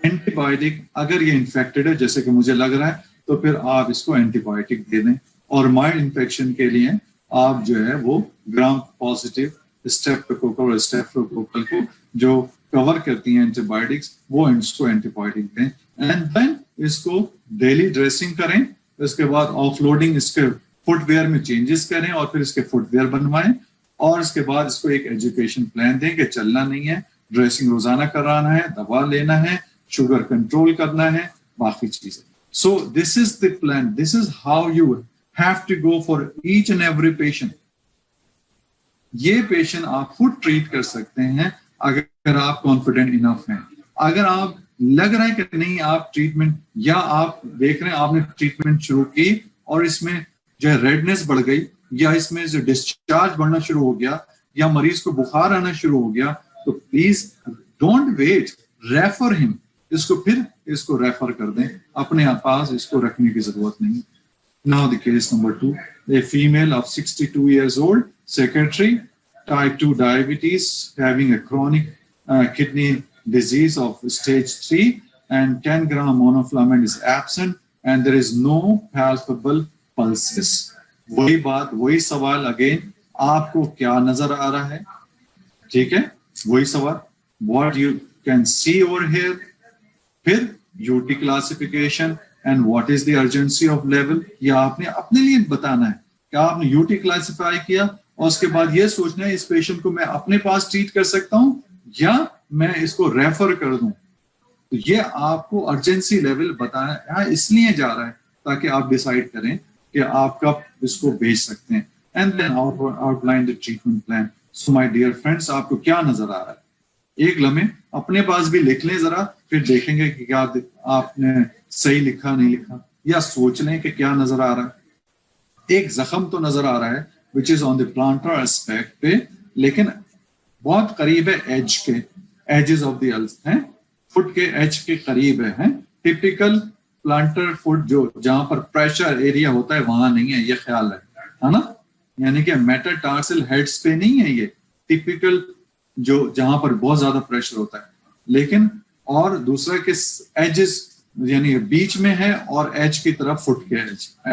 एंटीबायोटिक, अगर ये इन्फेक्टेड है जैसे कि मुझे लग रहा है, तो फिर आप इसको एंटीबायोटिक दे दें। और माइल्ड इन्फेक्शन के लिए आप जो है वो ग्राम पॉजिटिव स्ट्रेप्टोकोकल और स्टेफ्लोकोकल को जो कवर करती हैं एंटीबायोटिक्स, वो इसको एंटीबायोटिक दें। एंड देन इसको डेली ड्रेसिंग करें, इसके बाद ऑफलोडिंग, इसके फुटवेयर में चेंजेस करें और फिर इसके फुटवेयर बनवाएं। और इसके बाद इसको एक एजुकेशन प्लान दें कि चलना नहीं है, ड्रेसिंग रोजाना कराना है, दवा लेना है, शुगर कंट्रोल करना है, बाकी चीजें। So this is the plan, this is how you have to go for each and every patient. ये पेशेंट आप खुद ट्रीट कर सकते हैं अगर आप कॉन्फिडेंट इनफ हैं। अगर आप लग रहा है कि नहीं आप ट्रीटमेंट, या आप देख रहे हैं आपने ट्रीटमेंट शुरू की और इसमें जो है रेडनेस बढ़ गई, या इसमें जो डिस्चार्ज बढ़ना शुरू हो गया, या मरीज को बुखार आना शुरू हो गया, तो please don't wait, refer him इसको फिर इसको रेफर कर दें, अपने पास इसको रखने की जरूरत नहीं। Now the case number 2, a female of 62 years old, secretary, type 2 diabetes, having a chronic kidney disease of stage 3 and 10 gram monofilament is absent and there is no palpable pulses. वही बात, वही सवाल अगेन, आपको क्या नजर आ रहा है? ठीक है, वही सवाल, what you can see over here, फिर UT classification and what is the urgency of level, या आपने अपने लिए बताना है कि आपने UT क्लासिफाई किया और उसके बाद ये सोचना है इस पेशेंट को मैं अपने पास ट्रीट कर सकता हूं या मैं इसको रेफर कर दूं। तो ये आपको अर्जेंसी लेवल बताना है, इसलिए जा रहा है ताकि आप डिसाइड करें कि आप कब इसको भेज सकते हैं। And then outline the treatment plan. So my dear friends, आपको क्या नजर आ रहा है? एक लम्हे अपने पास भी लिख लें जरा, फिर देखेंगे कि क्या आपने सही लिखा नहीं लिखा, या सोच लें कि क्या नजर आ रहा है। एक जख्म तो नजर आ रहा है which is on the planter aspect पे, लेकिन बहुत करीब है एज के, एजेस ऑफ द हैं, फुट के एज के करीब है। टिपिकल प्लांटर फुट जो जहां पर प्रेशर एरिया होता है वहां नहीं है, ये ख्याल है ना, यानी कि मेटाटार्सल हेड्स पे नहीं है ये, टिपिकल जो जहां पर बहुत ज्यादा प्रेशर होता है। लेकिन और दूसरा के एजेस यानी बीच में है और एज की तरफ, फुट के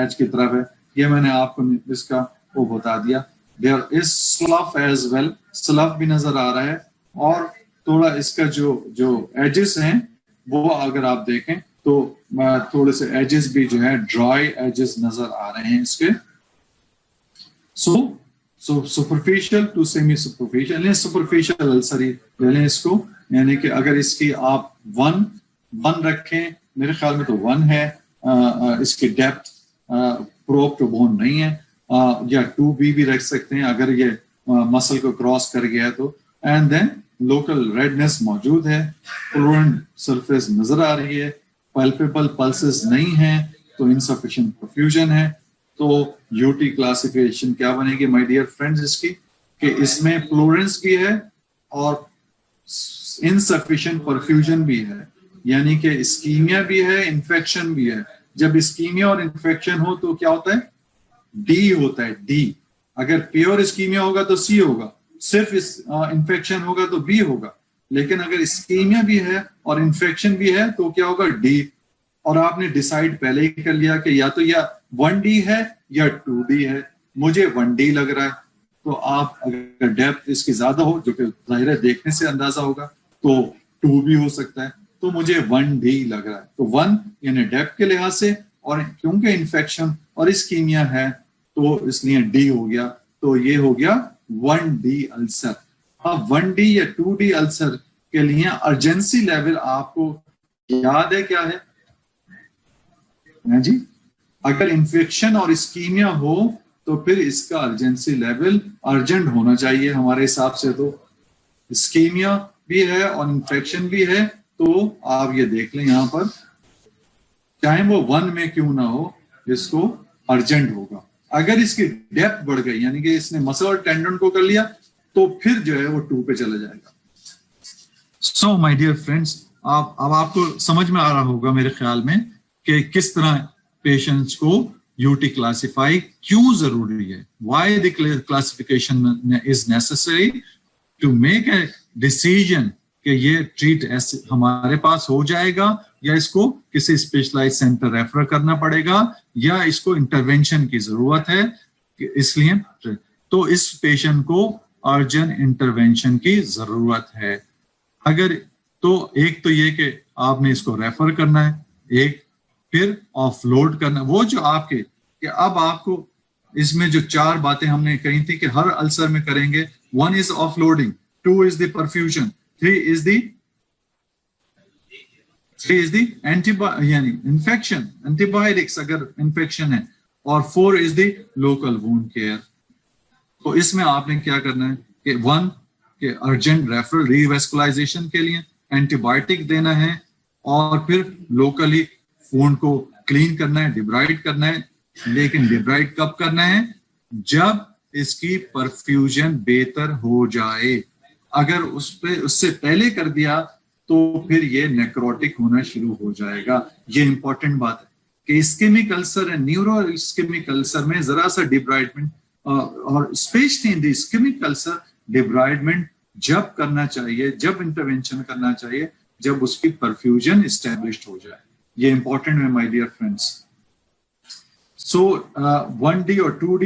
एज की तरफ है, ये मैंने आपको इसका वो बता दिया। देयर इज स्लफ एज वेल, स्लफ भी नजर आ रहा है, और थोड़ा इसका जो एजेस हैं वो अगर आप देखें तो थोड़े से एजेस भी जो है ड्राई एजेस नजर आ रहे हैं इसके। So superficial to semi superficial, superficial ulcer ही ले लें इसको, यानी कि अगर इसकी आप वन रखें, मेरे ख्याल में तो 1 है, इसकी डेप्थ प्रोब टू बोन नहीं है, या 2B भी रख सकते हैं अगर ये मसल को क्रॉस कर गया है तो। एंड देन लोकल रेडनेस मौजूद है, फ्लोरेंट सरफेस नजर आ रही है, पल्पेबल पल्सेस नहीं है तो इनसफिशिएंट परफ्यूजन है। तो यूटी क्लासिफिकेशन क्या बनेगी माय डियर फ्रेंड्स इसकी, कि इसमें फ्लोरेंस भी है और इनसफिशिएंट परफ्यूजन भी है, यानी कि इस्कीमिया भी है, इन्फेक्शन भी है। जब इस्कीमिया और इन्फेक्शन हो तो क्या होता है? डी होता है, डी। अगर प्योर इस्कीमिया होगा तो सी होगा, सिर्फ इन्फेक्शन होगा तो बी होगा। लेकिन अगर इस्कीमिया भी है और इन्फेक्शन भी है तो क्या होगा? डी। और आपने डिसाइड पहले ही कर लिया कि या तो या 1D है या 2D है। मुझे 1D लग रहा है, तो आप अगर डेप्थ इसकी ज्यादा हो, जो कि जाहिर है देखने से अंदाजा होगा, तो 2 भी हो सकता है। तो मुझे 1D लग रहा है, तो 1 यानी डेप्थ के लिहाज से, और क्योंकि इन्फेक्शन और इस्कीमिया है तो इसलिए D हो गया। तो ये हो गया 1D अल्सर। अब 1D या 2D अल्सर के लिए अर्जेंसी लेवल आपको याद है क्या है जी? अगर इन्फेक्शन और इस्कीमिया हो तो फिर इसका अर्जेंसी लेवल अर्जेंट होना चाहिए हमारे हिसाब से। तो इस्कीमिया भी है और इन्फेक्शन भी है, तो आप ये देख लें यहाँ पर, चाहे वो 1 में क्यों ना हो, इसको अर्जेंट होगा। अगर इसकी डेप्थ बढ़ गई, यानी कि इसने मसल और टेंडन को कर लिया, तो फिर जो है वो 2 पे चला जाएगा। सो माय डियर फ्रेंड्स, अब आपको समझ में आ रहा होगा मेरे ख्याल में कि किस तरह पेशेंट्स को यूटी क्लासिफाई क्यों जरूरी है, why the classification is necessary to make a decision कि ये ट्रीट ऐसे हमारे पास हो जाएगा या इसको किसी स्पेशलाइज्ड सेंटर रेफर करना पड़ेगा या इसको इंटरवेंशन की जरूरत है। इसलिए तो इस पेशेंट को अर्जेंट इंटरवेंशन की जरूरत है। अगर तो एक तो ये कि आपने इसको रेफर करना है, एक फिर ऑफलोड करना, वो जो आपके कि अब आपको इसमें जो 4 बातें हमने कही थी कि हर अल्सर में करेंगे। 1 is offloading, 2 is the perfusion, 3 is the यानी इन्फेक्शन, एंटीबायोटिक्स अगर इन्फेक्शन है, और 4 is the local wound care. तो इसमें आपने क्या करना है कि 1 के अर्जेंट रेफरल रीवेस्कुलाइजेशन के लिए एंटीबायोटिक देना है, और फिर लोकली वुंड को क्लीन करना है, डिब्राइड करना है। लेकिन डिब्राइड कब करना है? जब इसकी परफ्यूजन बेहतर हो जाए। अगर उससे पहले कर दिया तो फिर ये नेक्रोटिक होना शुरू हो जाएगा। ये इंपॉर्टेंट बात है कि ischemic ulcer and neuro ischemic ulcer में जरा सा डिब्राइडमेंट और specially in the ischemic ulcer debridement जब करना चाहिए, जब इंटरवेंशन करना चाहिए, जब उसकी परफ्यूजन एस्टेब्लिश्ड हो जाए। ये इंपॉर्टेंट है my dear friends. So 1D और 2D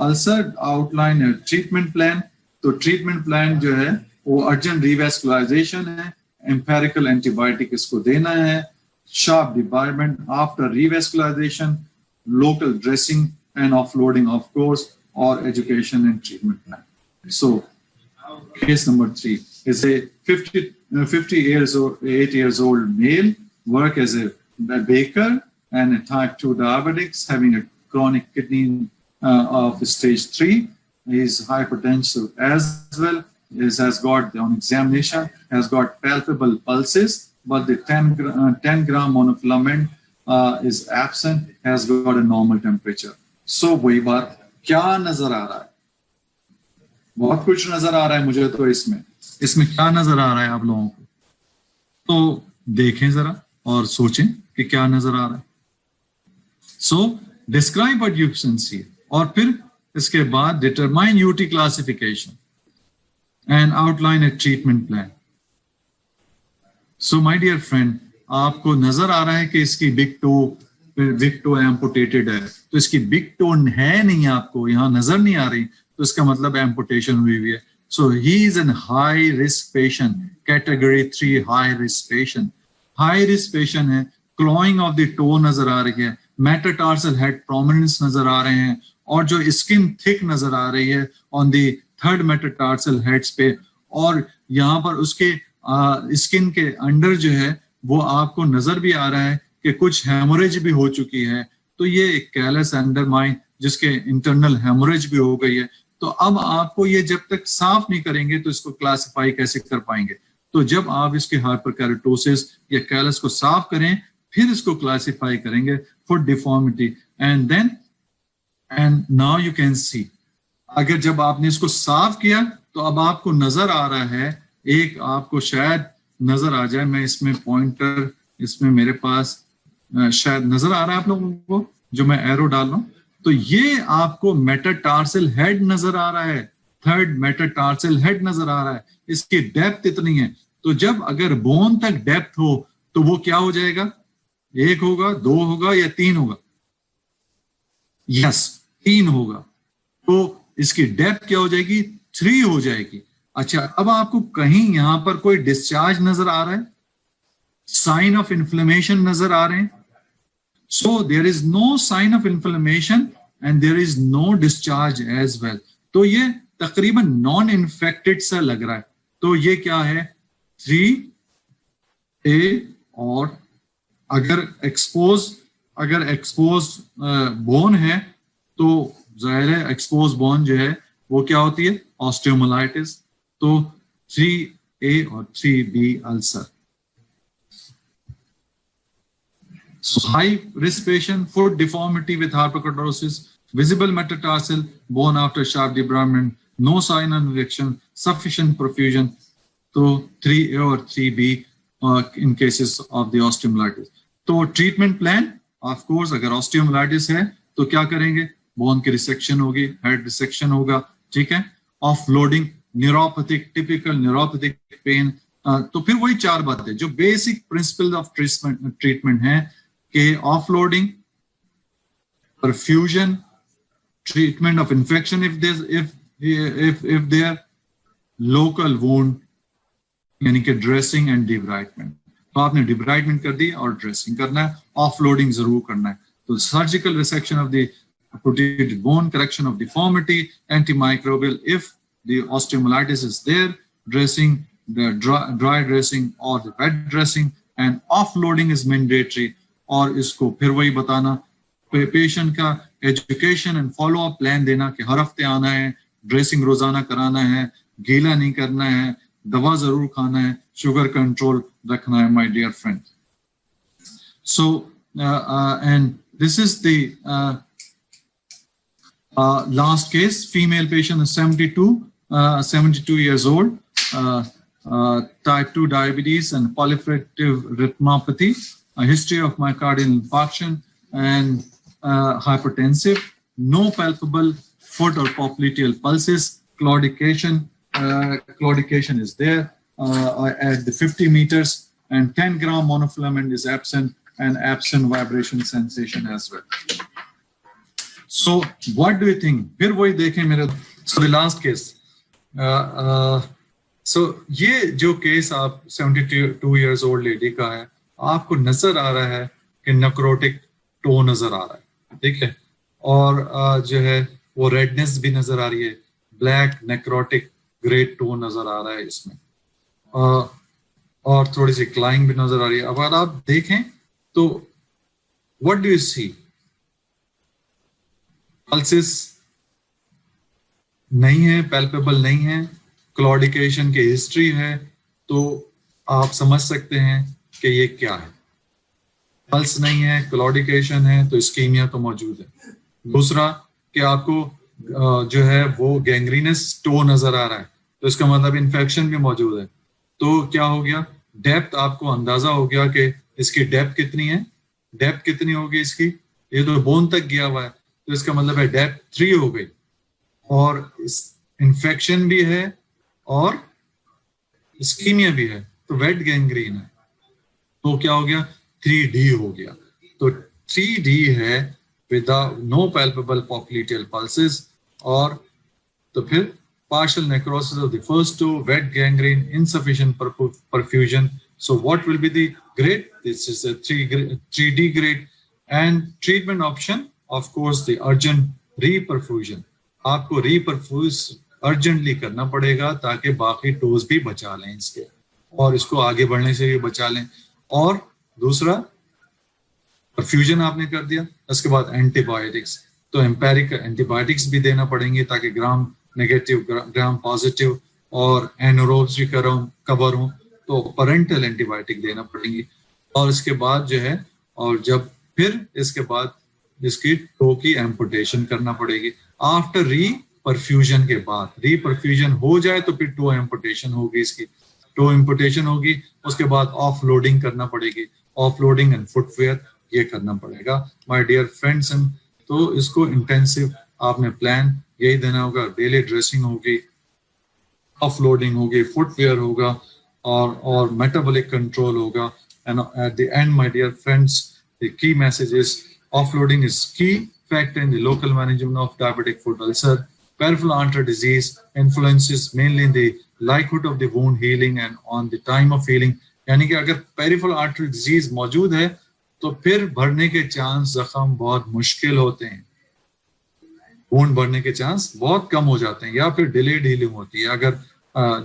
ulcer outline treatment plan. तो ट्रीटमेंट प्लान जो है वो अर्जेंट रिवेस्कुलराइजेशन है, एम्पेरिकल एंटीबायोटिक इसको देना है, sharp debridement after revascularization, local dressing and offloading of course, और education and treatment plan. So case number 3 is a 58 years old male, work as a baker and a type 2 diabetics, having a chronic kidney of stage 3. He is hypertensive as well. Has got on examination, has got palpable pulses, but the 10 gram monofilament is absent, has got a normal temperature. So वही बात, क्या नजर आ रहा है? बहुत कुछ नजर आ रहा है मुझे तो इसमें क्या नजर आ रहा है आप लोगों को? तो देखें जरा और सोचें कि क्या नजर आ रहा है। So describe what you can see, और फिर इसके बाद determine UT classification and outline a treatment plan. So my dear friend, आपको नजर आ रहा है कि इसकी बिग टो एम्पुटेटेड है, तो इसकी बिग टो है नहीं, आपको यहाँ नजर नहीं आ रही, तो इसका मतलब एम्पुटेशन हुई हुई है। So he is an high risk patient, category 3 high risk patient. High risk patient है, clawing of the toe नजर आ रही है, metatarsal head prominence नजर आ रहे हैं, और जो स्किन थिक नजर आ रही है on the third metatarsal heads पे, और यहाँ पर उसके स्किन के अंडर जो है वो आपको नजर भी आ रहा है कि कुछ हेमोरेज भी हो चुकी है। तो ये एक कैलस अंडरमाइन जिसके इंटरनल हेमोरेज भी हो गई है। तो अब आपको ये जब तक साफ नहीं करेंगे तो इसको क्लासिफाई कैसे कर पाएंगे? तो जब आप इसके हाइपरकेराटोसिस या कैलस को साफ करें फिर इसको क्लासिफाई करेंगे for deformity, and now you can सी। अगर जब आपने इसको साफ किया तो अब आपको नजर आ रहा है, एक आपको शायद नजर आ जाए, मैं इसमें पॉइंटर इसमें मेरे पास शायद नजर आ रहा है आप लोगों को जो मैं एरो डाल रहा हूं, तो ये आपको मेटाटार्सल हेड नजर आ रहा है, थर्ड मेटाटार्सल हेड नजर आ रहा है, इसकी डेप्थ इतनी है। तो जब अगर बोन तक डेप्थ हो तो वो क्या हो जाएगा? 1 होगा, 2 होगा या 3 होगा? यस, 3 होगा। तो इसकी डेप्थ क्या हो जाएगी? 3 हो जाएगी। अच्छा, अब आपको कहीं यहां पर कोई डिस्चार्ज नजर आ रहा है? साइन ऑफ इन्फ्लेमेशन नजर आ रहे हैं? So there is no sign of inflammation and there is no discharge as well. तो ये तकरीबन नॉन इन्फेक्टेड सा लग रहा है। तो ये क्या है? 3A, और अगर एक्सपोज बोन है तो जाहिर है एक्सपोज बोन जो है वो क्या होती है? ऑस्टियोमाइलाइटिस। तो 3A और 3B ulcer. So high risk patient, foot deformity with hyperkeratosis, visible metatarsal, bone after sharp debridement, no sign of infection, sufficient perfusion. तो 3A और 3B in cases of the osteomyelitis. तो treatment plan, of course, अगर osteomyelitis है तो क्या करेंगे? Bone की resection होगी, हेड रिसेक्शन होगा, ठीक है। Offloading, neuropathic, typical neuropathic pain. तो फिर वही 4 बातें जो बेसिक प्रिंसिपल ऑफ ट्रीटमेंट है कि offloading, perfusion, treatment of infection if there, local wound यानी कि ड्रेसिंग एंड डिब्राइडमेंट। तो आपने डिब्राइडमेंट कर दी और ड्रेसिंग करना है, ऑफलोडिंग जरूर करना है। तो surgical resection of the protected bone, correction of deformity, antimicrobial if the osteomyelitis is there, dressing, the dry dressing or the wet dressing, and offloading is mandatory. और इसको फिर वही बताना, पेशेंट का education and follow up plan देना कि हर हफ्ते आना है, ड्रेसिंग रोजाना कराना है, गीला नहीं करना है, दवा जरूर खाना है, शुगर कंट्रोल रखना है, my dear friend. So and this is the last case, female patient is 72 years old, type 2 diabetes and proliferative retinopathy, a history of myocardial infarction and hypertensive, no palpable foot or popliteal pulses, claudication, claudication is there at the 50 meters, and 10 gram monofilament is absent, and absent vibration sensation as well. So what do you think? फिर वही देखें मेरे, so the last case. So ये जो case आप 72 years old lady का है, आपको नजर आ रहा है कि नेक्रोटिक टो नजर आ रहा है, ठीक है, और जो है वो रेडनेस भी नजर आ रही है, ब्लैक नेक्रोटिक ग्रे टो नजर आ रहा है इसमें, और थोड़ी सी क्लाइंग भी नजर आ रही है. अब अगर आप देखें तो what do you see? Pulses नहीं है, पैल्पेबल नहीं है, क्लॉडिकेशन की हिस्ट्री है, तो आप समझ सकते हैं कि ये क्या है. पल्स नहीं है, क्लॉडिकेशन है, तो इस्कीमिया तो मौजूद है. दूसरा कि आपको जो है वो गैंग्रीनस टो नजर आ रहा है, तो इसका मतलब इन्फेक्शन भी मौजूद है. तो क्या हो गया? डेप्थ आपको अंदाजा हो गया कि इसकी डेप्थ कितनी है. डेप्थ कितनी होगी इसकी? ये तो बोन तक गया हुआ है, तो इसका मतलब है डेप्थ 3 हो गई, और इन्फेक्शन भी है और इस्कीमिया भी है, तो वेट गैंग्रीन है. तो क्या हो गया? 3D हो गया. तो 3D है without no palpable popliteal pulses, और तो फिर partial necrosis of the first two, wet gangrene, insufficient perfusion. So what will be the grade? This is a 3D grade. And treatment option, of course, the urgent reperfusion. आपको reperfuse urgently करना पड़ेगा ताकि बाकी toes भी बचा लें इसके, और इसको आगे बढ़ने से भी बचा लें. और दूसरा परफ्यूजन आपने कर दिया, उसके बाद एंटीबायोटिक्स, तो एम्पेरिक एंटीबायोटिक्स भी देना पड़ेंगे ताकि ग्राम नेगेटिव ग्राम पॉजिटिव और एनोरोब्स भी कवर हो, तो पेरेंटल एंटीबायोटिक देना पड़ेंगी. और इसके बाद जो है, और जब फिर इसके बाद इसकी टो की एम्पुटेशन करना पड़ेगी. आफ्टर री-परफ्यूजन के बाद, री-परफ्यूजन हो जाए तो फिर टो एम्पुटेशन होगी, इसकी टो एम्पुटेशन होगी. उसके बाद ऑफ लोडिंग करना पड़ेगी, ऑफ लोडिंग एंड फुटवेयर ये करना पड़ेगा माय डियर फ्रेंड्स. तो इसको इंटेंसिव आपने प्लान यही देना होगा. डेली ड्रेसिंग होगी, ऑफ लोडिंग होगी, फुटवेयर होगा, और मेटाबॉलिक कंट्रोल होगा. And at the end my dear friends, the key message is offloading is key factor in the local management of diabetic foot ulcer. Peripheral artery disease influences mainly in the likelihood of the wound healing and on the time of healing. यानी कि अगर peripheral artery disease मौजूद है तो फिर भरने के chance जख्म बहुत मुश्किल होते हैं, वुंड भरने के चांस बहुत कम हो जाते हैं, या फिर डिलेड हीलिंग होती है अगर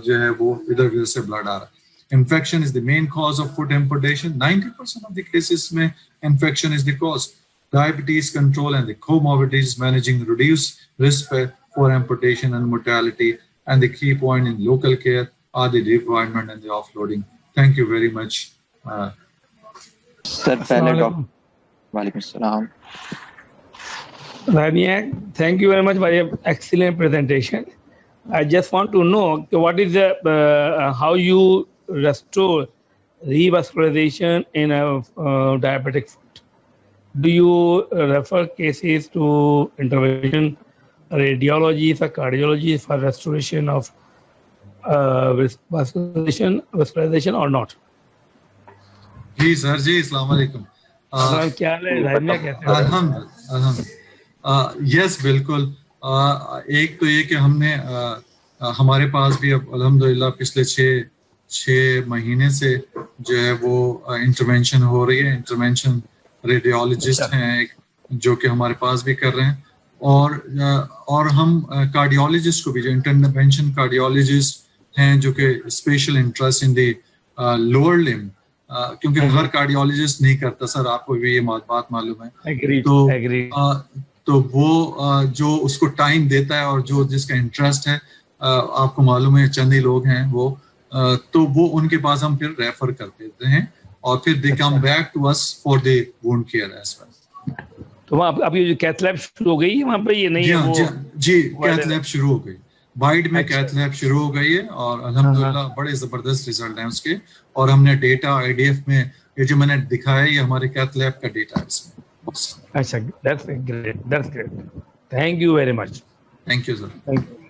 जो है वो इधर उधर से ब्लड आ रहा है. Infection is the main cause of foot amputation. 90% of the cases में infection is the cause. Diabetes control and the comorbidities managing reduce risk for amputation and mortality, and the key point in local care are the deployment and the offloading. Thank you very much. Sir, Walaikum Assalam. Rania, thank you very much for your excellent presentation. I just want to know what is the how you restore revascularization in a diabetic foot. Do you refer cases to intervention radiologists or cardiologists for restoration of vascularization or not? जी sir जी, अस्सलाम वालेकुम. क्या है रानिया, कैसे हो? अल्हम्दुलिल्लाह. Yes बिल्कुल. एक तो ये कि हमने हमारे पास भी अब अल्हम्दुलिल्लाह पिछले 6 महीने से जो है वो इंटरवेंशन हो रही है. इंटरवेंशन रेडियोलॉजिस्ट हैं एक जो कि हमारे पास भी कर रहे हैं, और हम कार्डियोलॉजिस्ट को भी, जो इंटरवेंशन कार्डियोलॉजिस्ट हैं जो कि special interest in the lower limb, क्योंकि हर कार्डियोलॉजिस्ट नहीं करता सर, आपको भी ये बात मालूम है. तो वो जो उसको टाइम देता है और जो जिसका इंटरेस्ट है, आपको मालूम है चंद ही लोग हैं वो, तो वो उनके पास हम फिर रेफर कर देते हैं, और फिर they come back to us for the wound care as well. तो वहाँ अब ये कैथ लैब शुरू हो गई है वहाँ पे, ये नहीं है वो? जी कैथ लैब शुरू हो गई वाइड में अच्छा। कैथ लैब शुरू हो गई है और अल्हम्दुलिल्लाह बड़े जबरदस्त रिजल्ट हैं उसके। और हमने डेटा आईडीएफ में ये जो मैंने दिखाया ये हमारे कैथ लैब का डेटा है इसमें। अच्छा, that's great, that's great. Thank you very much. Thank you sir. Thank you.